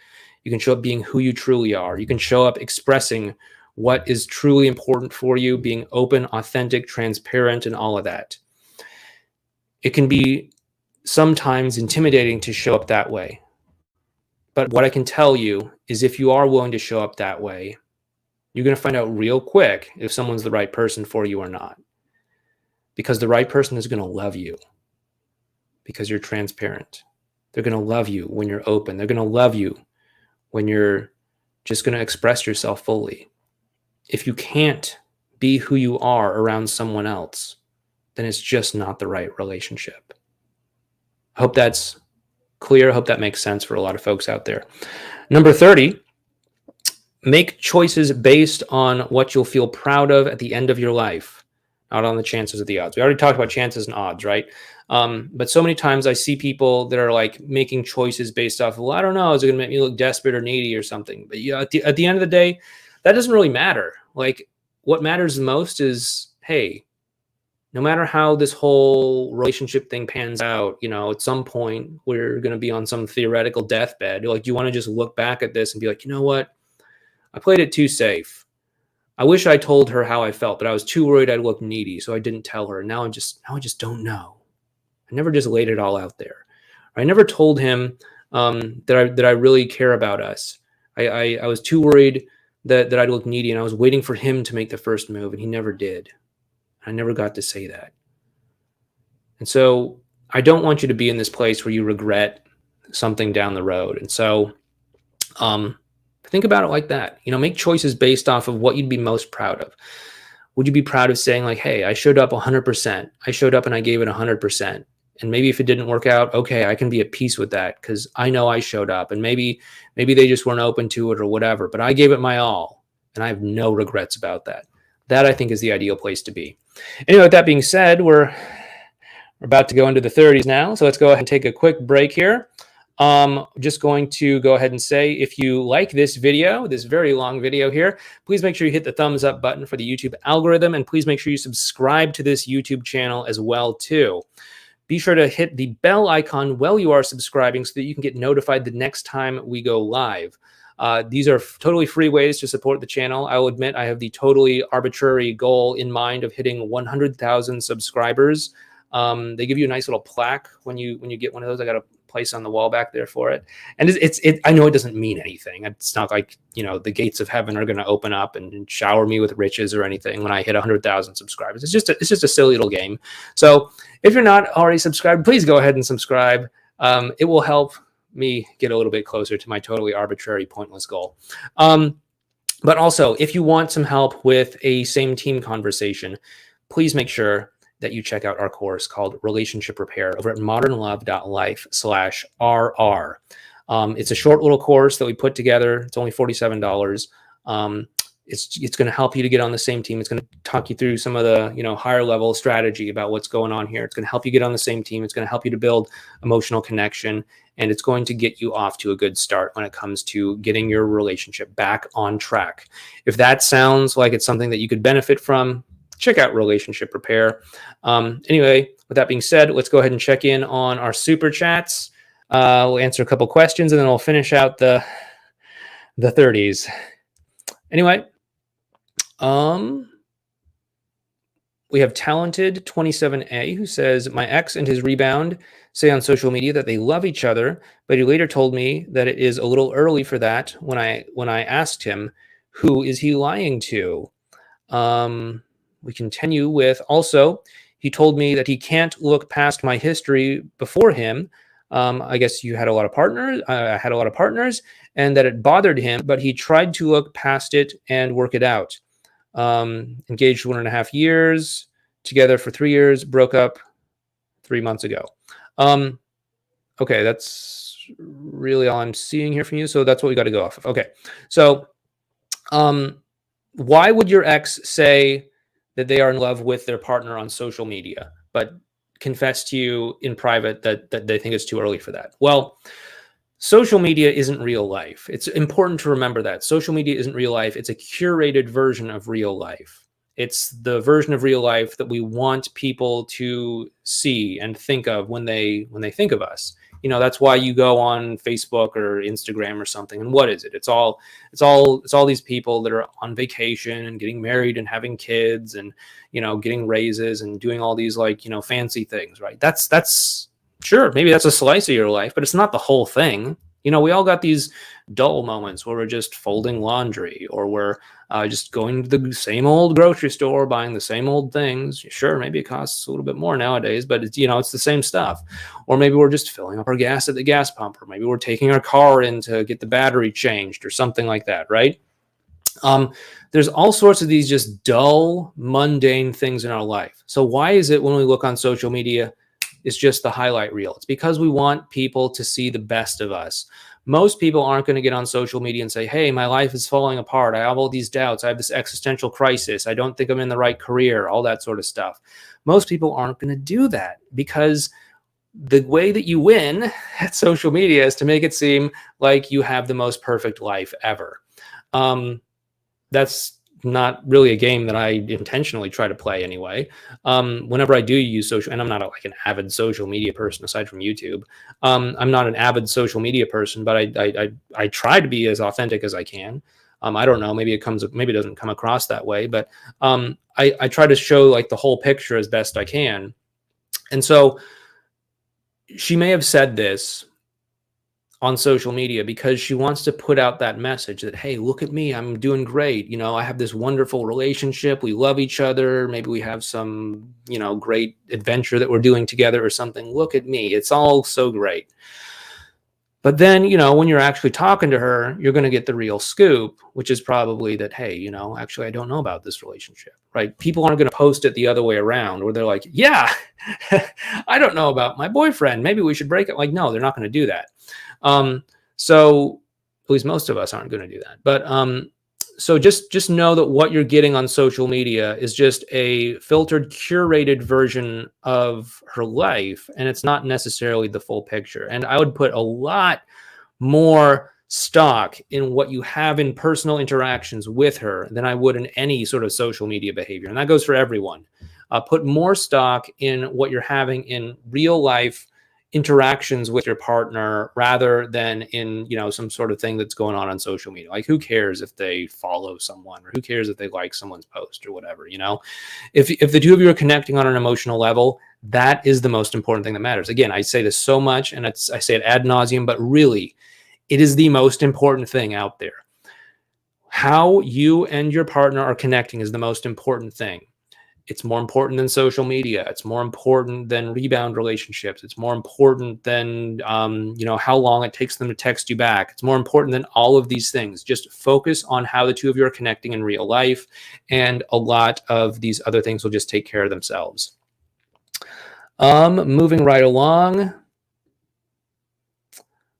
Speaker 1: You can show up being who you truly are. You can show up expressing what is truly important for you, being open, authentic, transparent, and all of that. It can be sometimes intimidating to show up that way. But what I can tell you is if you are willing to show up that way, you're going to find out real quick if someone's the right person for you or not. Because the right person is going to love you because you're transparent. They're going to love you when you're open. They're going to love you when you're just going to express yourself fully. If you can't be who you are around someone else, then it's just not the right relationship. I hope that's clear. I hope that makes sense for a lot of folks out there. Number 30, make choices based on what you'll feel proud of at the end of your life, not on the chances of the odds. We already talked about chances and odds, right? But so many times I see people that are like making choices based off, well, I don't know, is it going to make me look desperate or needy or something? But at the end of the day, that doesn't really matter. Like, what matters the most is, hey, no matter how this whole relationship thing pans out, at some point we're going to be on some theoretical deathbed. Like, you want to just look back at this and be like, you know what? I played it too safe. I wish I told her how I felt, but I was too worried I'd look needy, so I didn't tell her. Now I just don't know. I never just laid it all out there. I never told him that I really care about us. I was too worried that I'd look needy, and I was waiting for him to make the first move, and he never did. I never got to say that. And so I don't want you to be in this place where you regret something down the road. And so think about it like that. Make choices based off of what you'd be most proud of. Would you be proud of saying like, hey, I showed up 100%. I showed up and I gave it 100%. And maybe if it didn't work out, okay, I can be at peace with that because I know I showed up, and maybe they just weren't open to it or whatever, but I gave it my all and I have no regrets about that. That I think is the ideal place to be. Anyway, with that being said, we're about to go into the 30s now. So let's go ahead and take a quick break here. Just going to go ahead and say, if you like this video, this very long video here, please make sure you hit the thumbs up button for the YouTube algorithm, and please make sure you subscribe to this YouTube channel as well too. Be sure to hit the bell icon while you are subscribing so that you can get notified the next time we go live. These are totally free ways to support the channel. I will admit I have the totally arbitrary goal in mind of hitting 100,000 subscribers. They give you a nice little plaque when you get one of those. I got a place on the wall back there for it. And I know it doesn't mean anything. It's not like, the gates of heaven are going to open up and shower me with riches or anything when I hit 100,000 subscribers. It's just a silly little game. So if you're not already subscribed, please go ahead and subscribe. It will help me get a little bit closer to my totally arbitrary, pointless goal. But also, if you want some help with a same team conversation, please make sure that you check out our course called Relationship Repair over at modernlove.life/RR. It's a short little course that we put together. It's only $47. It's going to help you to get on the same team. It's going to talk you through some of the, higher level strategy about what's going on here. It's going to help you get on the same team. It's going to help you to build emotional connection, and it's going to get you off to a good start when it comes to getting your relationship back on track. If that sounds like it's something that you could benefit from, check out Relationship Repair. Anyway, with that being said, let's go ahead and check in on our super chats. We'll answer a couple questions, and then we'll finish out the 30s. Anyway, we have Talented 27A who says, my ex and his rebound say on social media that they love each other, but he later told me that it is a little early for that when I asked him, who is he lying to? We continue with, also, he told me that he can't look past my history before him. I guess you had a lot of partners. I had a lot of partners, and that it bothered him, but he tried to look past it and work it out. Engaged 1.5 years, together for 3 years, broke up 3 months ago. Okay, that's really all I'm seeing here from you. So that's what we got to go off of. Okay, so why would your ex say that they are in love with their partner on social media, but confess to you in private that they think it's too early for that? Well, social media isn't real life. It's important to remember that. Social media isn't real life. It's a curated version of real life. It's the version of real life that we want people to see and think of when they think of us. That's why you go on Facebook or Instagram or something. And what is it? It's all these people that are on vacation and getting married and having kids and, getting raises and doing all these fancy things, right? That's sure, maybe that's a slice of your life, but it's not the whole thing. We all got these dull moments where we're just folding laundry, or we're just going to the same old grocery store, buying the same old things. Sure, maybe it costs a little bit more nowadays, but it's the same stuff. Or maybe we're just filling up our gas at the gas pump, or maybe we're taking our car in to get the battery changed or something like that, right? There's all sorts of these just dull, mundane things in our life. So why is it when we look on social media, it's just the highlight reel? It's because we want people to see the best of us. Most people aren't going to get on social media and say, hey, my life is falling apart. I have all these doubts. I have this existential crisis. I don't think I'm in the right career, all that sort of stuff. Most people aren't going to do that, because the way that you win at social media is to make it seem like you have the most perfect life ever. That's not really a game that I intentionally try to play anyway. Whenever I do use social, and I'm not an avid social media person aside from YouTube. I'm not an avid social media person, but I try to be as authentic as I can. I don't know, maybe it doesn't come across that way, but I try to show the whole picture as best I can. And so she may have said this on social media because she wants to put out that message that, hey, look at me, I'm doing great. I have this wonderful relationship. We love each other. Maybe we have some, great adventure that we're doing together or something. Look at me. It's all so great. But then, when you're actually talking to her, you're going to get the real scoop, which is probably that, hey, actually, I don't know about this relationship, right? People aren't going to post it the other way around, where they're like, yeah, I don't know about my boyfriend. Maybe we should break it. No, they're not going to do that. So at least most of us aren't going to do that. But so just know that what you're getting on social media is just a filtered, curated version of her life, and it's not necessarily the full picture. And I would put a lot more stock in what you have in personal interactions with her than I would in any sort of social media behavior. And that goes for everyone. Put more stock in what you're having in real life interactions with your partner rather than in, some sort of thing that's going on social media. Who cares if they follow someone, or who cares if they like someone's post or whatever, if the two of you are connecting on an emotional level, that is the most important thing that matters. Again, I say this so much, and I say it ad nauseum, but really it is the most important thing out there. How you and your partner are connecting is the most important thing. It's more important than social media. It's more important than rebound relationships. It's more important than, how long it takes them to text you back. It's more important than all of these things. Just focus on how the two of you are connecting in real life, and a lot of these other things will just take care of themselves. Moving right along,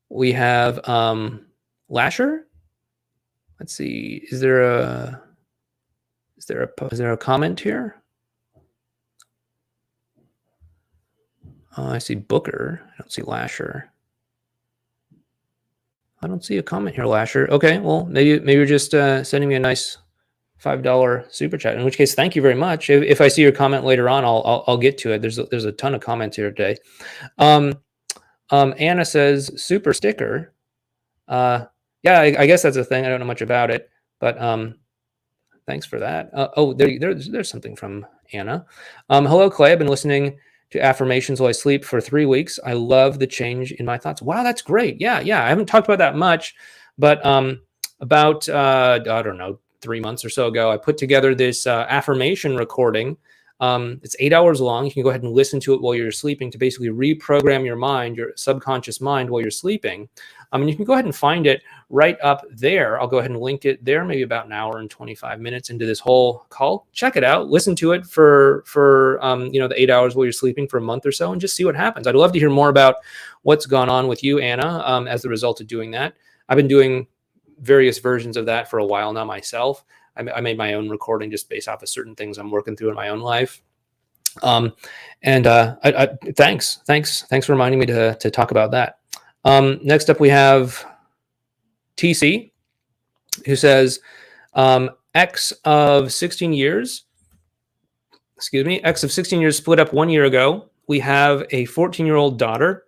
Speaker 1: we have Lasher. Let's see. Is there a comment here? I see Booker. I don't see Lasher. I don't see a comment here, Lasher. Okay, well, maybe you're just sending me a nice $5 super chat. In which case, thank you very much. If I see your comment later on, I'll get to it. There's a ton of comments here today. Anna says super sticker. Yeah, I guess that's a thing. I don't know much about it, but thanks for that. There's something from Anna. Hello, Clay. I've been listening to affirmations while I sleep for 3 weeks. I love the change in my thoughts. Wow, that's great. Yeah. I haven't talked about that much, but about I don't know, 3 months or so ago, I put together this affirmation recording. It's 8 hours long. You can go ahead and listen to it while you're sleeping to basically reprogram your mind, your subconscious mind, while you're sleeping. And you can go ahead and find it right up there. I'll go ahead and link it there, maybe about an hour and 25 minutes into this whole call. Check it out. Listen to it for the 8 hours while you're sleeping for a month or so, and just see what happens. I'd love to hear more about what's gone on with you, Anna, as a result of doing that. I've been doing various versions of that for a while now myself. I made my own recording just based off of certain things I'm working through in my own life. Thanks for reminding me to talk about that. Next up, we have TC, who says, X of 16 years split up 1 year ago. We have a 14-year-old daughter.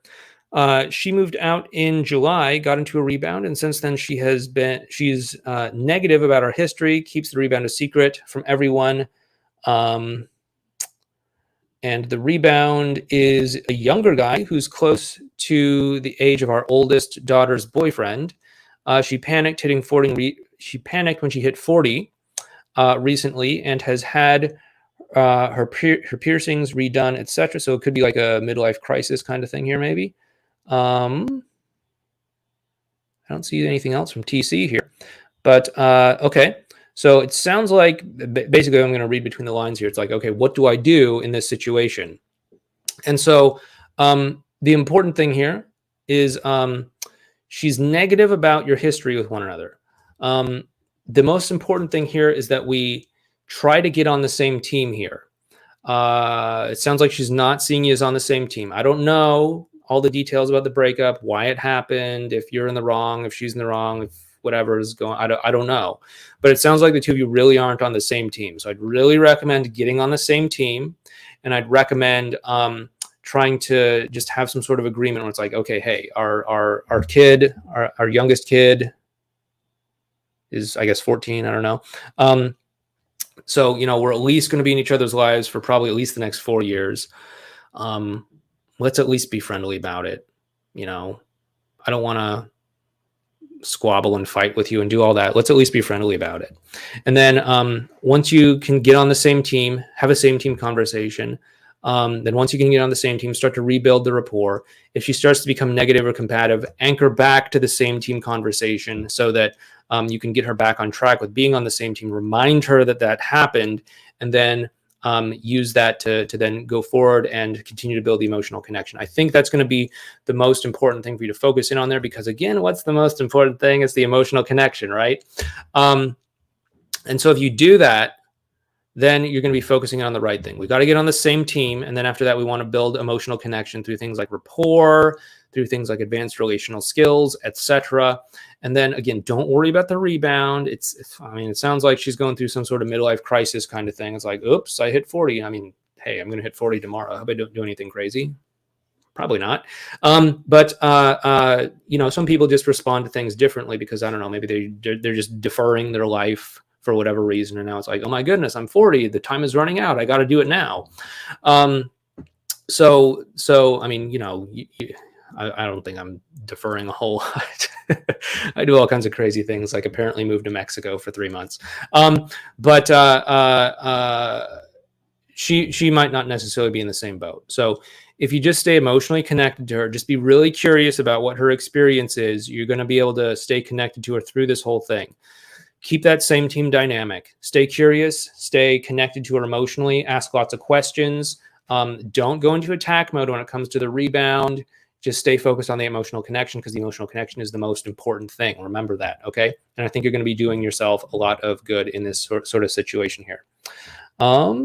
Speaker 1: She moved out in July, got into a rebound, and since then she's negative about our history, keeps the rebound a secret from everyone. And the rebound is a younger guy who's close to the age of our oldest daughter's boyfriend. She panicked She panicked when she hit 40 recently, and has had her piercings redone, etc. So it could be like a midlife crisis kind of thing here, maybe. I don't see anything else from TC here, but okay. So it sounds like basically I'm going to read between the lines here. It's like, okay, what do I do in this situation? And so the important thing here is she's negative about your history with one another. The most important thing here is that we try to get on the same team here. It sounds like she's not seeing you as on the same team. I don't know all the details about the breakup, why it happened, if you're in the wrong, if she's in the wrong, if whatever is going on. I don't know. But it sounds like the two of you really aren't on the same team. So I'd really recommend getting on the same team. And I'd recommend trying to just have some sort of agreement where it's like, okay, hey, our kid, our youngest kid is, I guess, 14. I don't know. So, we're at least going to be in each other's lives for probably at least the next 4 years. Let's at least be friendly about it. I don't want to squabble and fight with you and do all that. Let's at least be friendly about it. And then once you can get on the same team, have a same team conversation. Then once you can get on the same team, start to rebuild the rapport. If she starts to become negative or combative, anchor back to the same team conversation so that you can get her back on track with being on the same team. Remind her that happened, and then use that to then go forward and continue to build the emotional connection. I think that's going to be the most important thing for you to focus in on there, because again, what's the most important thing? It's the emotional connection, right? And so if you do that, then you're going to be focusing on the right thing. We got to get on the same team. And then after that, we want to build emotional connection through things like rapport, through things like advanced relational skills, etc. And then again, don't worry about the rebound. It sounds like she's going through some sort of midlife crisis kind of thing. It's like, oops, I hit 40. Hey, I'm going to hit 40 tomorrow. I hope I don't do anything crazy. Probably not. But some people just respond to things differently because, I don't know, maybe they're just deferring their life for whatever reason. And now it's like, oh my goodness, I'm 40. The time is running out. I got to do it now. So I don't think I'm deferring a whole lot. I do all kinds of crazy things, like apparently move to Mexico for 3 months. But she might not necessarily be in the same boat. So if you just stay emotionally connected to her, just be really curious about what her experience is, you're going to be able to stay connected to her through this whole thing. Keep that same team dynamic. Stay curious, stay connected to her emotionally, ask lots of questions. Don't go into attack mode when it comes to the rebound. Just stay focused on the emotional connection, because the emotional connection is the most important thing. Remember that, okay? And I think you're going to be doing yourself a lot of good in this sort of situation here. Let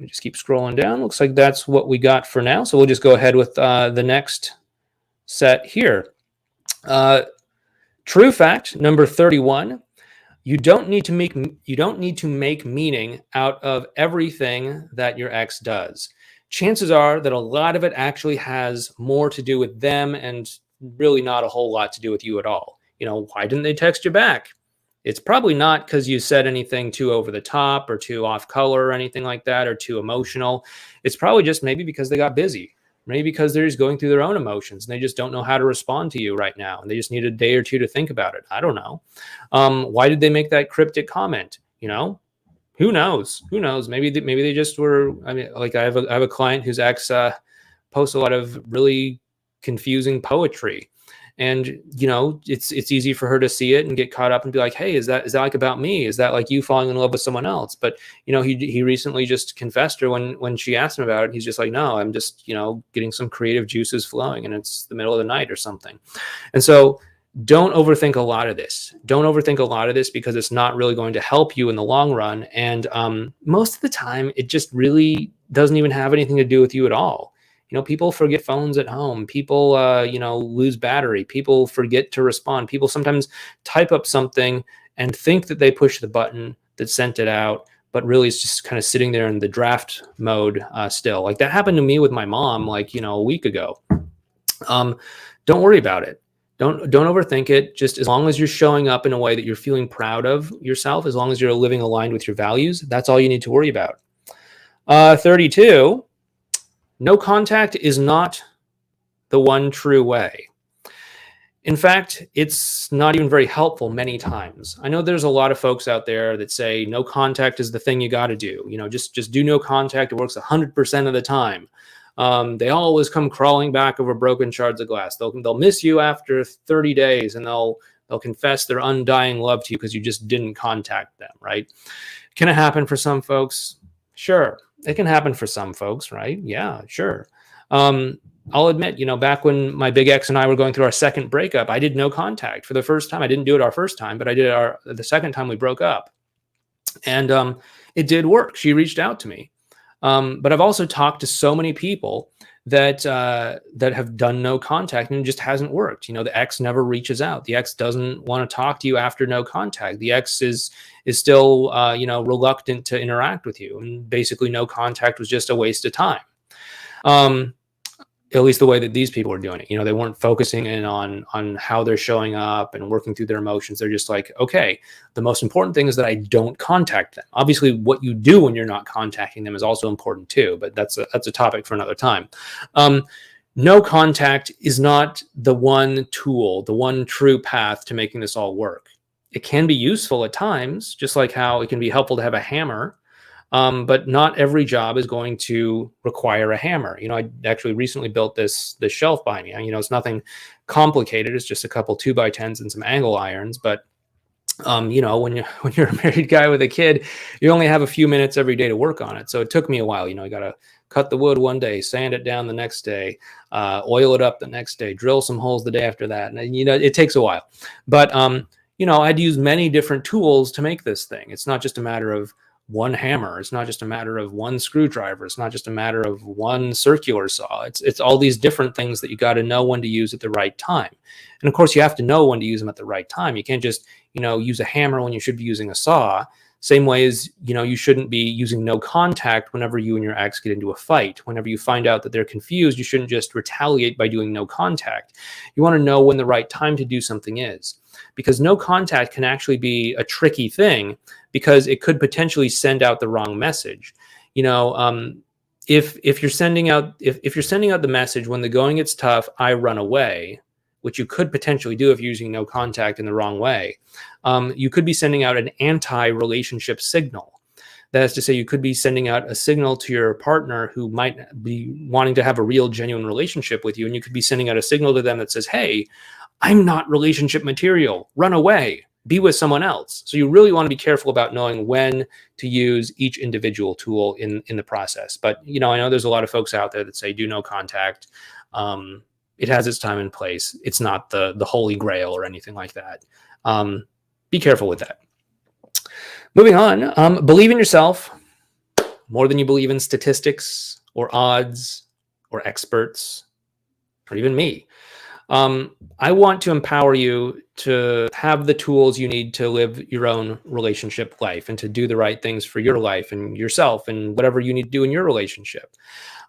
Speaker 1: me just keep scrolling down. Looks like that's what we got for now. So we'll just go ahead with the next set here. True fact number 31. You don't need to make meaning out of everything that your ex does. Chances are that a lot of it actually has more to do with them and really not a whole lot to do with you at all. Why didn't they text you back? It's probably not because you said anything too over the top or too off color or anything like that, or too emotional. It's probably just maybe because they got busy. Maybe because they're just going through their own emotions and they just don't know how to respond to you right now. And they just need a day or two to think about it. I don't know. Why did they make that cryptic comment? Who knows? Maybe they just were. I mean, like I have a client whose ex posts a lot of really confusing poetry, and it's easy for her to see it and get caught up and be like, hey, is that like about me? Is that like you falling in love with someone else? But he recently just confessed her when she asked him about it. He's just like, no, I'm just getting some creative juices flowing, and it's the middle of the night or something. And so don't overthink a lot of this. Because it's not really going to help you in the long run. And most of the time, it just really doesn't even have anything to do with you at all. People forget phones at home. People, lose battery. People forget to respond. People sometimes type up something and think that they pushed the button that sent it out, but really it's just kind of sitting there in the draft mode still. Like that happened to me with my mom, a week ago. Don't worry about it. Don't overthink it. Just as long as you're showing up in a way that you're feeling proud of yourself, as long as you're living aligned with your values, that's all you need to worry about. 32, no contact is not the one true way. In fact, it's not even very helpful many times. I know there's a lot of folks out there that say no contact is the thing you got to do. Just do no contact. It works 100% of the time. They always come crawling back over broken shards of glass. They'll miss you after 30 days, and they'll confess their undying love to you because you just didn't contact them, right? Can it happen for some folks? Sure. It can happen for some folks, right? Yeah, sure. I'll admit, back when my big ex and I were going through our second breakup, I did no contact for the first time. I didn't do it our first time, but I did it the second time we broke up. And it did work. She reached out to me. But I've also talked to so many people that have done no contact, and it just hasn't worked. The ex never reaches out. The ex doesn't want to talk to you after no contact. The ex is still reluctant to interact with you, and basically no contact was just a waste of time. At least the way that these people are doing it. They weren't focusing in on how they're showing up and working through their emotions. They're just like, okay, the most important thing is that I don't contact them. Obviously, what you do when you're not contacting them is also important too, but that's a topic for another time. No contact is not the one tool, the one true path to making this all work. It can be useful at times, just like how it can be helpful to have a hammer. But not every job is going to require a hammer. I actually recently built this shelf behind me. It's nothing complicated. It's just a couple 2x10s and some angle irons. But when you're a married guy with a kid, you only have a few minutes every day to work on it. So it took me a while. I got to cut the wood one day, sand it down the next day, oil it up the next day, drill some holes the day after that. And it takes a while. But I'd use many different tools to make this thing. It's not just a matter of one hammer. It's not just a matter of one screwdriver. It's not just a matter of one circular saw. It's all these different things that you got to know when to use at the right time. And of course, you have to know when to use them at the right time. You can't just, use a hammer when you should be using a saw. Same way as, you shouldn't be using no contact whenever you and your ex get into a fight. Whenever you find out that they're confused, you shouldn't just retaliate by doing no contact. You want to know when the right time to do something is. Because no contact can actually be a tricky thing, because it could potentially send out the wrong message. If you're sending out the message, when the going gets tough, I run away, which you could potentially do if you're using no contact in the wrong way, you could be sending out an anti-relationship signal. That is to say, you could be sending out a signal to your partner who might be wanting to have a real, genuine relationship with you. And you could be sending out a signal to them that says, hey, I'm not relationship material. Run away. be with someone else. So you really want to be careful about knowing when to use each individual tool in the process. But, I know there's a lot of folks out there that say do no contact. It has its time and place. It's not the holy grail or anything like that. Be careful with that. Moving on, believe in yourself more than you believe in statistics or odds or experts or even me. I want to empower you to have the tools you need to live your own relationship life and to do the right things for your life and yourself and whatever you need to do in your relationship.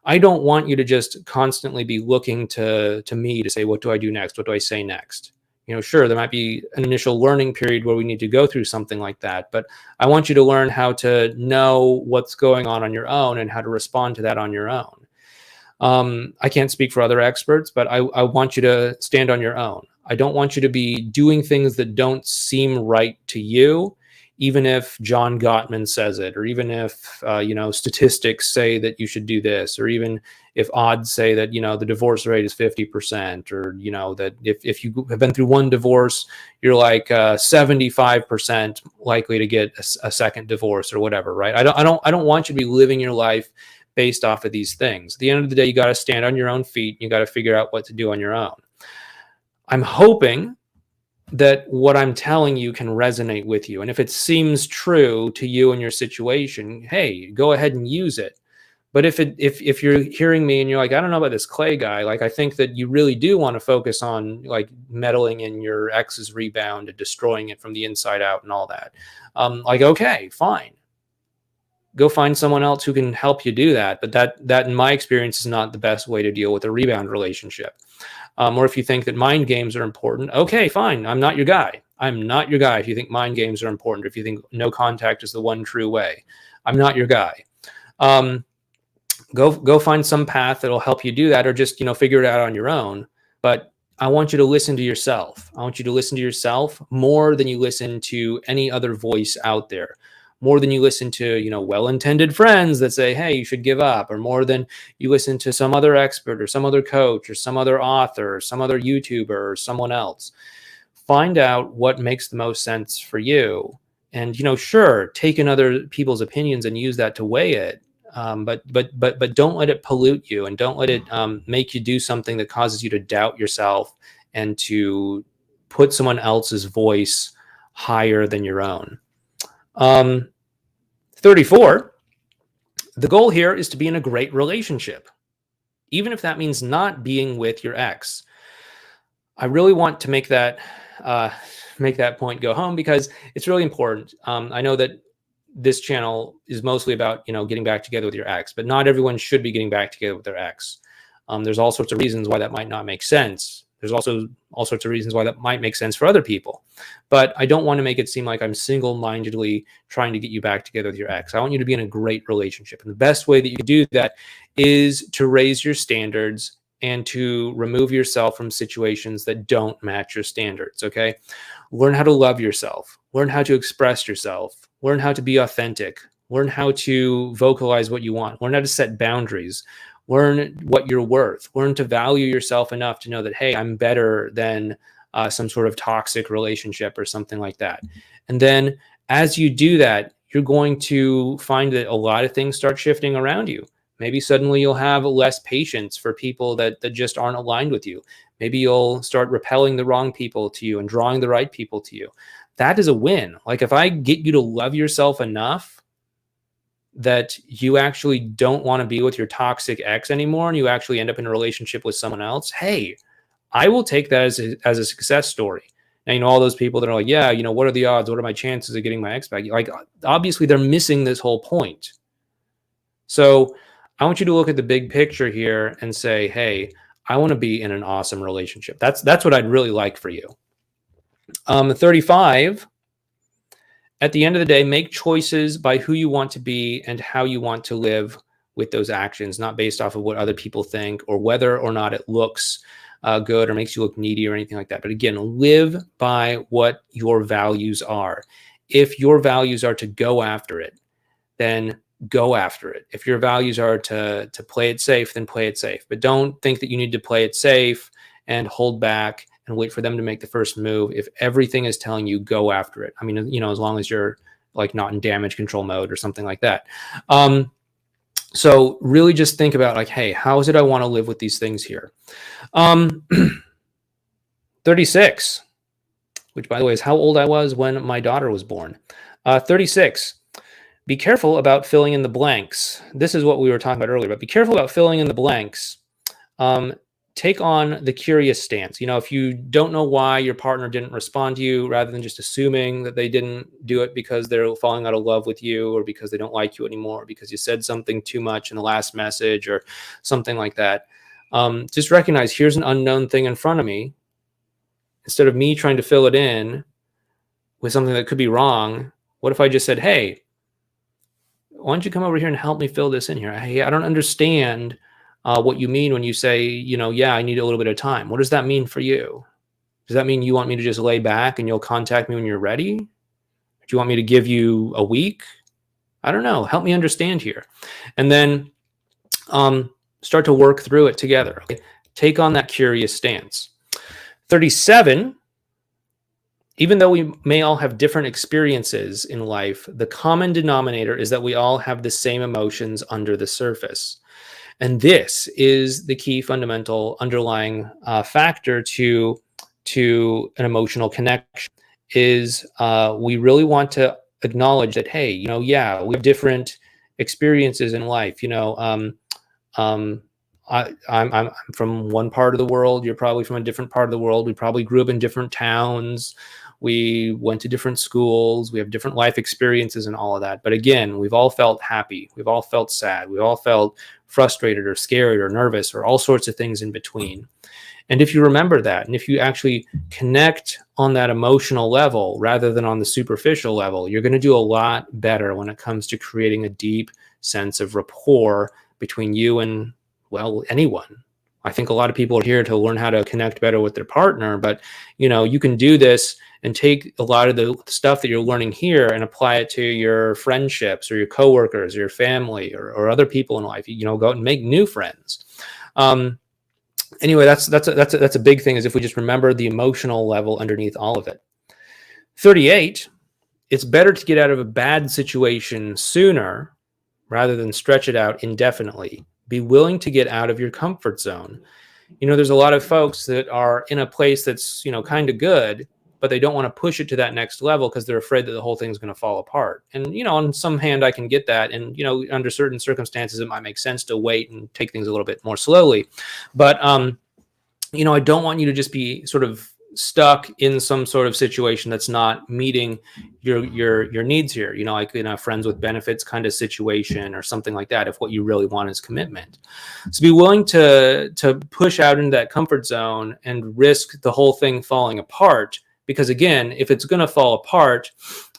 Speaker 1: I don't want you to just constantly be looking to me to say, what do I do next? What do I say next? Sure, there might be an initial learning period where we need to go through something like that, but I want you to learn how to know what's going on your own and how to respond to that on your own. I can't speak for other experts, but I want you to stand on your own. I don't want you to be doing things that don't seem right to you, even if John Gottman says it, or even if, statistics say that you should do this, or even if odds say that, the divorce rate is 50%, or, that if you have been through one divorce, you're like 75% likely to get a second divorce or whatever, right? I don't want you to be living your life based off of these things. At the end of the day, you got to stand on your own feet. You got to figure out what to do on your own. I'm hoping that what I'm telling you can resonate with you. And if it seems true to you and your situation, hey, go ahead and use it. But if you're hearing me and you're like, I don't know about this Clay guy, like, I think that you really do want to focus on like meddling in your ex's rebound and destroying it from the inside out and all that. Okay, fine. Go find someone else who can help you do that. But that in my experience is not the best way to deal with a rebound relationship. Or if you think that mind games are important, okay, fine. I'm not your guy. I'm not your guy if you think mind games are important, or if you think no contact is the one true way. I'm not your guy. Go find some path that'll help you do that, or just, figure it out on your own. But I want you to listen to yourself. I want you to listen to yourself more than you listen to any other voice out there. More than you listen to, well-intended friends that say, hey, you should give up, or more than you listen to some other expert or some other coach or some other author or some other YouTuber or someone else. Find out what makes the most sense for you. And, sure, take in other people's opinions and use that to weigh it. But don't let it pollute you, and don't let it make you do something that causes you to doubt yourself and to put someone else's voice higher than your own. 34, the goal here is to be in a great relationship, even if that means not being with your ex. I really want to make that point go home, because it's really important. I know that this channel is mostly about, getting back together with your ex, but not everyone should be getting back together with their ex. There's all sorts of reasons why that might not make sense. There's also all sorts of reasons why that might make sense for other people. But I don't want to make it seem like I'm single-mindedly trying to get you back together with your ex. I want you to be in a great relationship. And the best way that you can do that is to raise your standards and to remove yourself from situations that don't match your standards, okay? Learn how to love yourself. Learn how to express yourself. Learn how to be authentic. Learn how to vocalize what you want. Learn how to set boundaries. Learn what you're worth. Learn to value yourself enough to know that, hey, I'm better than some sort of toxic relationship or something like that. And then as you do that, you're going to find that a lot of things start shifting around you. Maybe suddenly you'll have less patience for people that just aren't aligned with you. Maybe you'll start repelling the wrong people to you and drawing the right people to you. That is a win. Like, if I get you to love yourself enough that you actually don't want to be with your toxic ex anymore, and you actually end up in a relationship with someone else, hey, I will take that as a success story. Now, all those people that are like, yeah, what are the odds? What are my chances of getting my ex back? Like, obviously they're missing this whole point. So I want you to look at the big picture here and say, hey, I want to be in an awesome relationship. That's what I'd really like for you. 35, at the end of the day, make choices by who you want to be and how you want to live with those actions, not based off of what other people think or whether or not it looks good or makes you look needy or anything like that. But again, live by what your values are. If your values are to go after it, then go after it. If your values are to play it safe, then play it safe. But don't think that you need to play it safe and hold back and wait for them to make the first move if everything is telling you go after it. I mean, as long as you're like not in damage control mode or something like that. So really just think about like, hey, how is it I want to live with these things here? 36, which by the way is how old I was when my daughter was born. 36. Be careful about filling in the blanks. This is what we were talking about earlier, but be careful about filling in the blanks. Take on the curious stance. If you don't know why your partner didn't respond to you, rather than just assuming that they didn't do it because they're falling out of love with you or because they don't like you anymore, or because you said something too much in the last message or something like that. Just recognize here's an unknown thing in front of me. Instead of me trying to fill it in with something that could be wrong, what if I just said, hey, why don't you come over here and help me fill this in here? Hey, I don't understand what you mean when you say, yeah, I need a little bit of time. What does that mean for you? Does that mean you want me to just lay back and you'll contact me when you're ready? Do you want me to give you a week? I don't know. Help me understand here. And then start to work through it together. Okay? Take on that curious stance. 37, even though we may all have different experiences in life, the common denominator is that we all have the same emotions under the surface. And this is the key fundamental underlying factor to an emotional connection is we really want to acknowledge that, hey, yeah, we have different experiences in life. I'm from one part of the world. You're probably from a different part of the world. We probably grew up in different towns. We went to different schools. We have different life experiences and all of that. But again, we've all felt happy. We've all felt sad. We've all felt frustrated or scared or nervous or all sorts of things in between. And if you remember that, and if you actually connect on that emotional level rather than on the superficial level, you're going to do a lot better when it comes to creating a deep sense of rapport between you and, well, anyone. I think a lot of people are here to learn how to connect better with their partner, but you can do this and take a lot of the stuff that you're learning here and apply it to your friendships or your coworkers or your family or other people in life. Go out and make new friends. Anyway, that's a big thing, is if we just remember the emotional level underneath all of it. 38, it's better to get out of a bad situation sooner rather than stretch it out indefinitely. Be willing to get out of your comfort zone. There's a lot of folks that are in a place that's, kind of good, but they don't want to push it to that next level because they're afraid that the whole thing's going to fall apart. And, on some hand, I can get that. And, under certain circumstances, it might make sense to wait and take things a little bit more slowly. But, I don't want you to just be sort of stuck in some sort of situation that's not meeting your needs here, like in a friends with benefits kind of situation or something like that, if what you really want is commitment. So be willing to push out into that comfort zone and risk the whole thing falling apart, because again, if it's going to fall apart,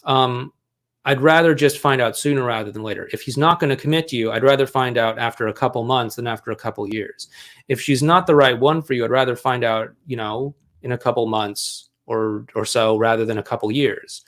Speaker 1: I'd rather just find out sooner rather than later. If he's not going to commit to you, I'd rather find out after a couple months than after a couple years. If she's not the right one for you, I'd rather find out, in a couple months or so rather than a couple years.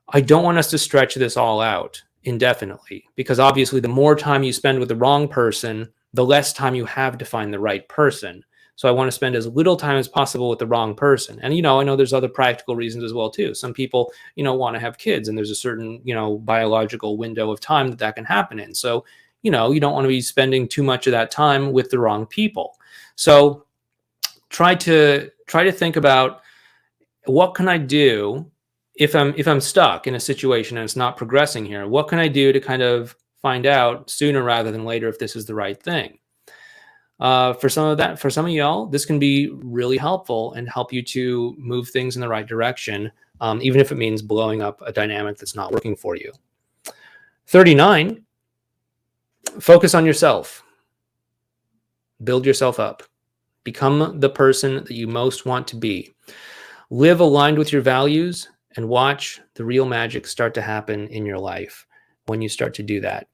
Speaker 1: I don't want us to stretch this all out indefinitely, because obviously the more time you spend with the wrong person, the less time you have to find the right person. So I want to spend as little time as possible with the wrong person. And, I know there's other practical reasons as well, too. Some people, want to have kids, and there's a certain, biological window of time that can happen in. So, you don't want to be spending too much of that time with the wrong people. So try to think about, what can I do if I'm stuck in a situation and it's not progressing here? What can I do to kind of find out sooner rather than later if this is the right thing? For some of y'all, this can be really helpful and help you to move things in the right direction, even if it means blowing up a dynamic that's not working for you. 39, focus on yourself. Build yourself up. Become the person that you most want to be. Live aligned with your values and watch the real magic start to happen in your life when you start to do that.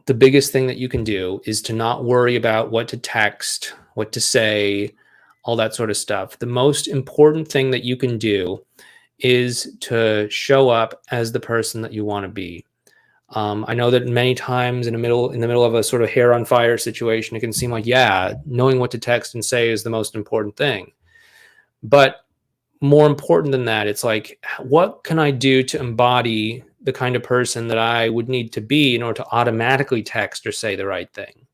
Speaker 1: The biggest thing that you can do is to not worry about what to text, what to say, all that sort of stuff. The most important thing that you can do is to show up as the person that you want to be. I know that many times in the middle of a sort of hair on fire situation, it can seem like, yeah, knowing what to text and say is the most important thing. But more important than that, it's like, what can I do to embody the kind of person that I would need to be in order to automatically text or say the right thing?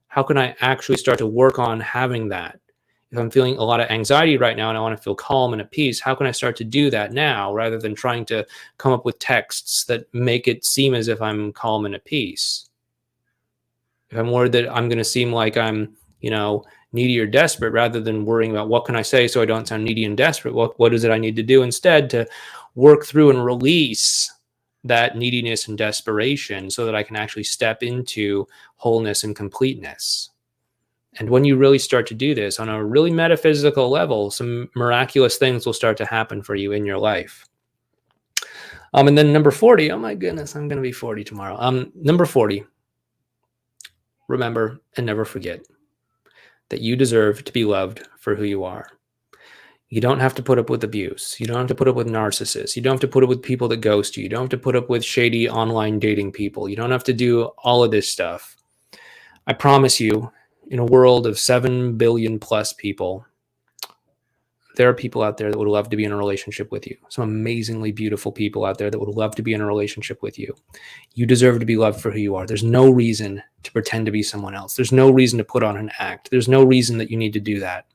Speaker 1: How can I actually start to work on having that? If I'm feeling a lot of anxiety right now and I want to feel calm and at peace, how can I start to do that now rather than trying to come up with texts that make it seem as if I'm calm and at peace? If I'm worried that I'm going to seem like I'm, needy or desperate, rather than worrying about what can I say so I don't sound needy and desperate, what is it I need to do instead to work through and release that neediness and desperation so that I can actually step into wholeness and completeness? And when you really start to do this on a really metaphysical level, some miraculous things will start to happen for you in your life. And then number 40, oh my goodness, I'm going to be 40 tomorrow. Number 40, remember and never forget that you deserve to be loved for who you are. You don't have to put up with abuse. You don't have to put up with narcissists. You don't have to put up with people that ghost you. You don't have to put up with shady online dating people. You don't have to do all of this stuff. I promise you, in a world of 7 billion plus people, there are people out there that would love to be in a relationship with you. Some amazingly beautiful people out there that would love to be in a relationship with you. You deserve to be loved for who you are. There's no reason to pretend to be someone else. There's no reason to put on an act. There's no reason that you need to do that.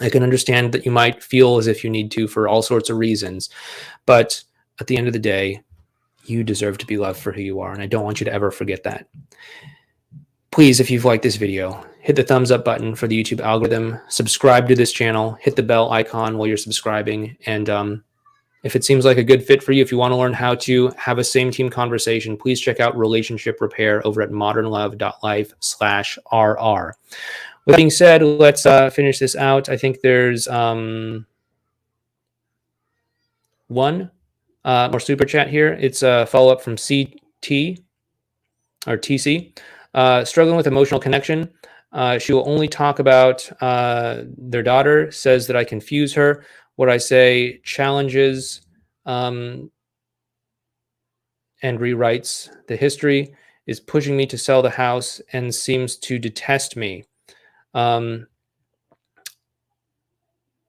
Speaker 1: I can understand that you might feel as if you need to for all sorts of reasons, but at the end of the day, you deserve to be loved for who you are, and I don't want you to ever forget that. Please, if you've liked this video, hit the thumbs up button for the YouTube algorithm, subscribe to this channel, hit the bell icon while you're subscribing, and if it seems like a good fit for you, if you want to learn how to have a same team conversation, please check out Relationship Repair over at modernlove.life/RR. With that being said, let's finish this out. I think there's one more super chat here. It's a follow-up from CT or TC. Struggling with emotional connection. She will only talk about their daughter, says that I confuse her. What I say challenges and rewrites the history, is pushing me to sell the house and seems to detest me.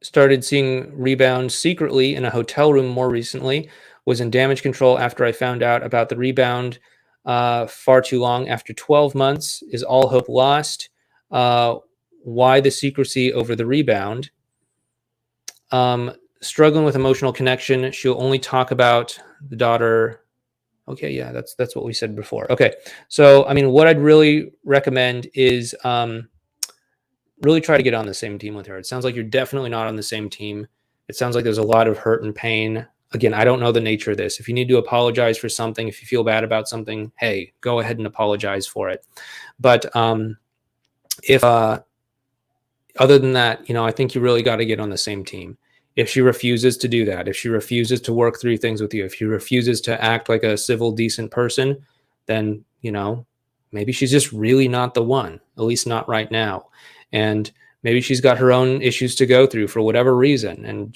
Speaker 1: Started seeing Rebound secretly in a hotel room more recently, was in damage control after I found out about the Rebound far too long. After 12 months, is all hope lost? Why the secrecy over the Rebound? Struggling with emotional connection. She'll only talk about the daughter. Okay, yeah, that's what we said before. Okay, so I mean, what I'd really recommend is really try to get on the same team with her. It sounds like you're definitely not on the same team. It sounds like there's a lot of hurt and pain. Again, I don't know the nature of this. If you need to apologize for something, if you feel bad about something, hey, go ahead and apologize for it. But if other than that, I think you really got to get on the same team. If she refuses to do that, if she refuses to work through things with you, if she refuses to act like a civil, decent person, then, maybe she's just really not the one, at least not right now. And maybe she's got her own issues to go through for whatever reason. And,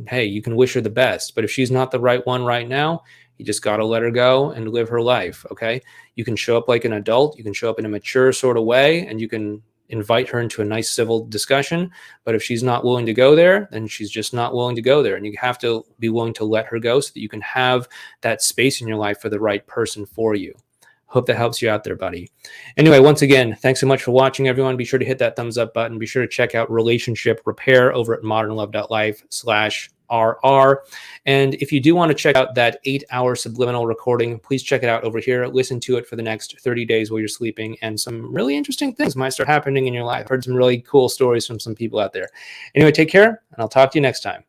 Speaker 1: hey, you can wish her the best. But if she's not the right one right now, you just got to let her go and live her life. Okay. You can show up like an adult. You can show up in a mature sort of way, and you can invite her into a nice civil discussion. But if she's not willing to go there, then she's just not willing to go there. And you have to be willing to let her go so that you can have that space in your life for the right person for you. Hope that helps you out there, buddy. Anyway, once again, thanks so much for watching, everyone. Be sure to hit that thumbs up button. Be sure to check out Relationship Repair over at modernlove.life/RR. And if you do want to check out that 8-hour subliminal recording, please check it out over here. Listen to it for the next 30 days while you're sleeping, and some really interesting things might start happening in your life. I've heard some really cool stories from some people out there. Anyway, take care, and I'll talk to you next time.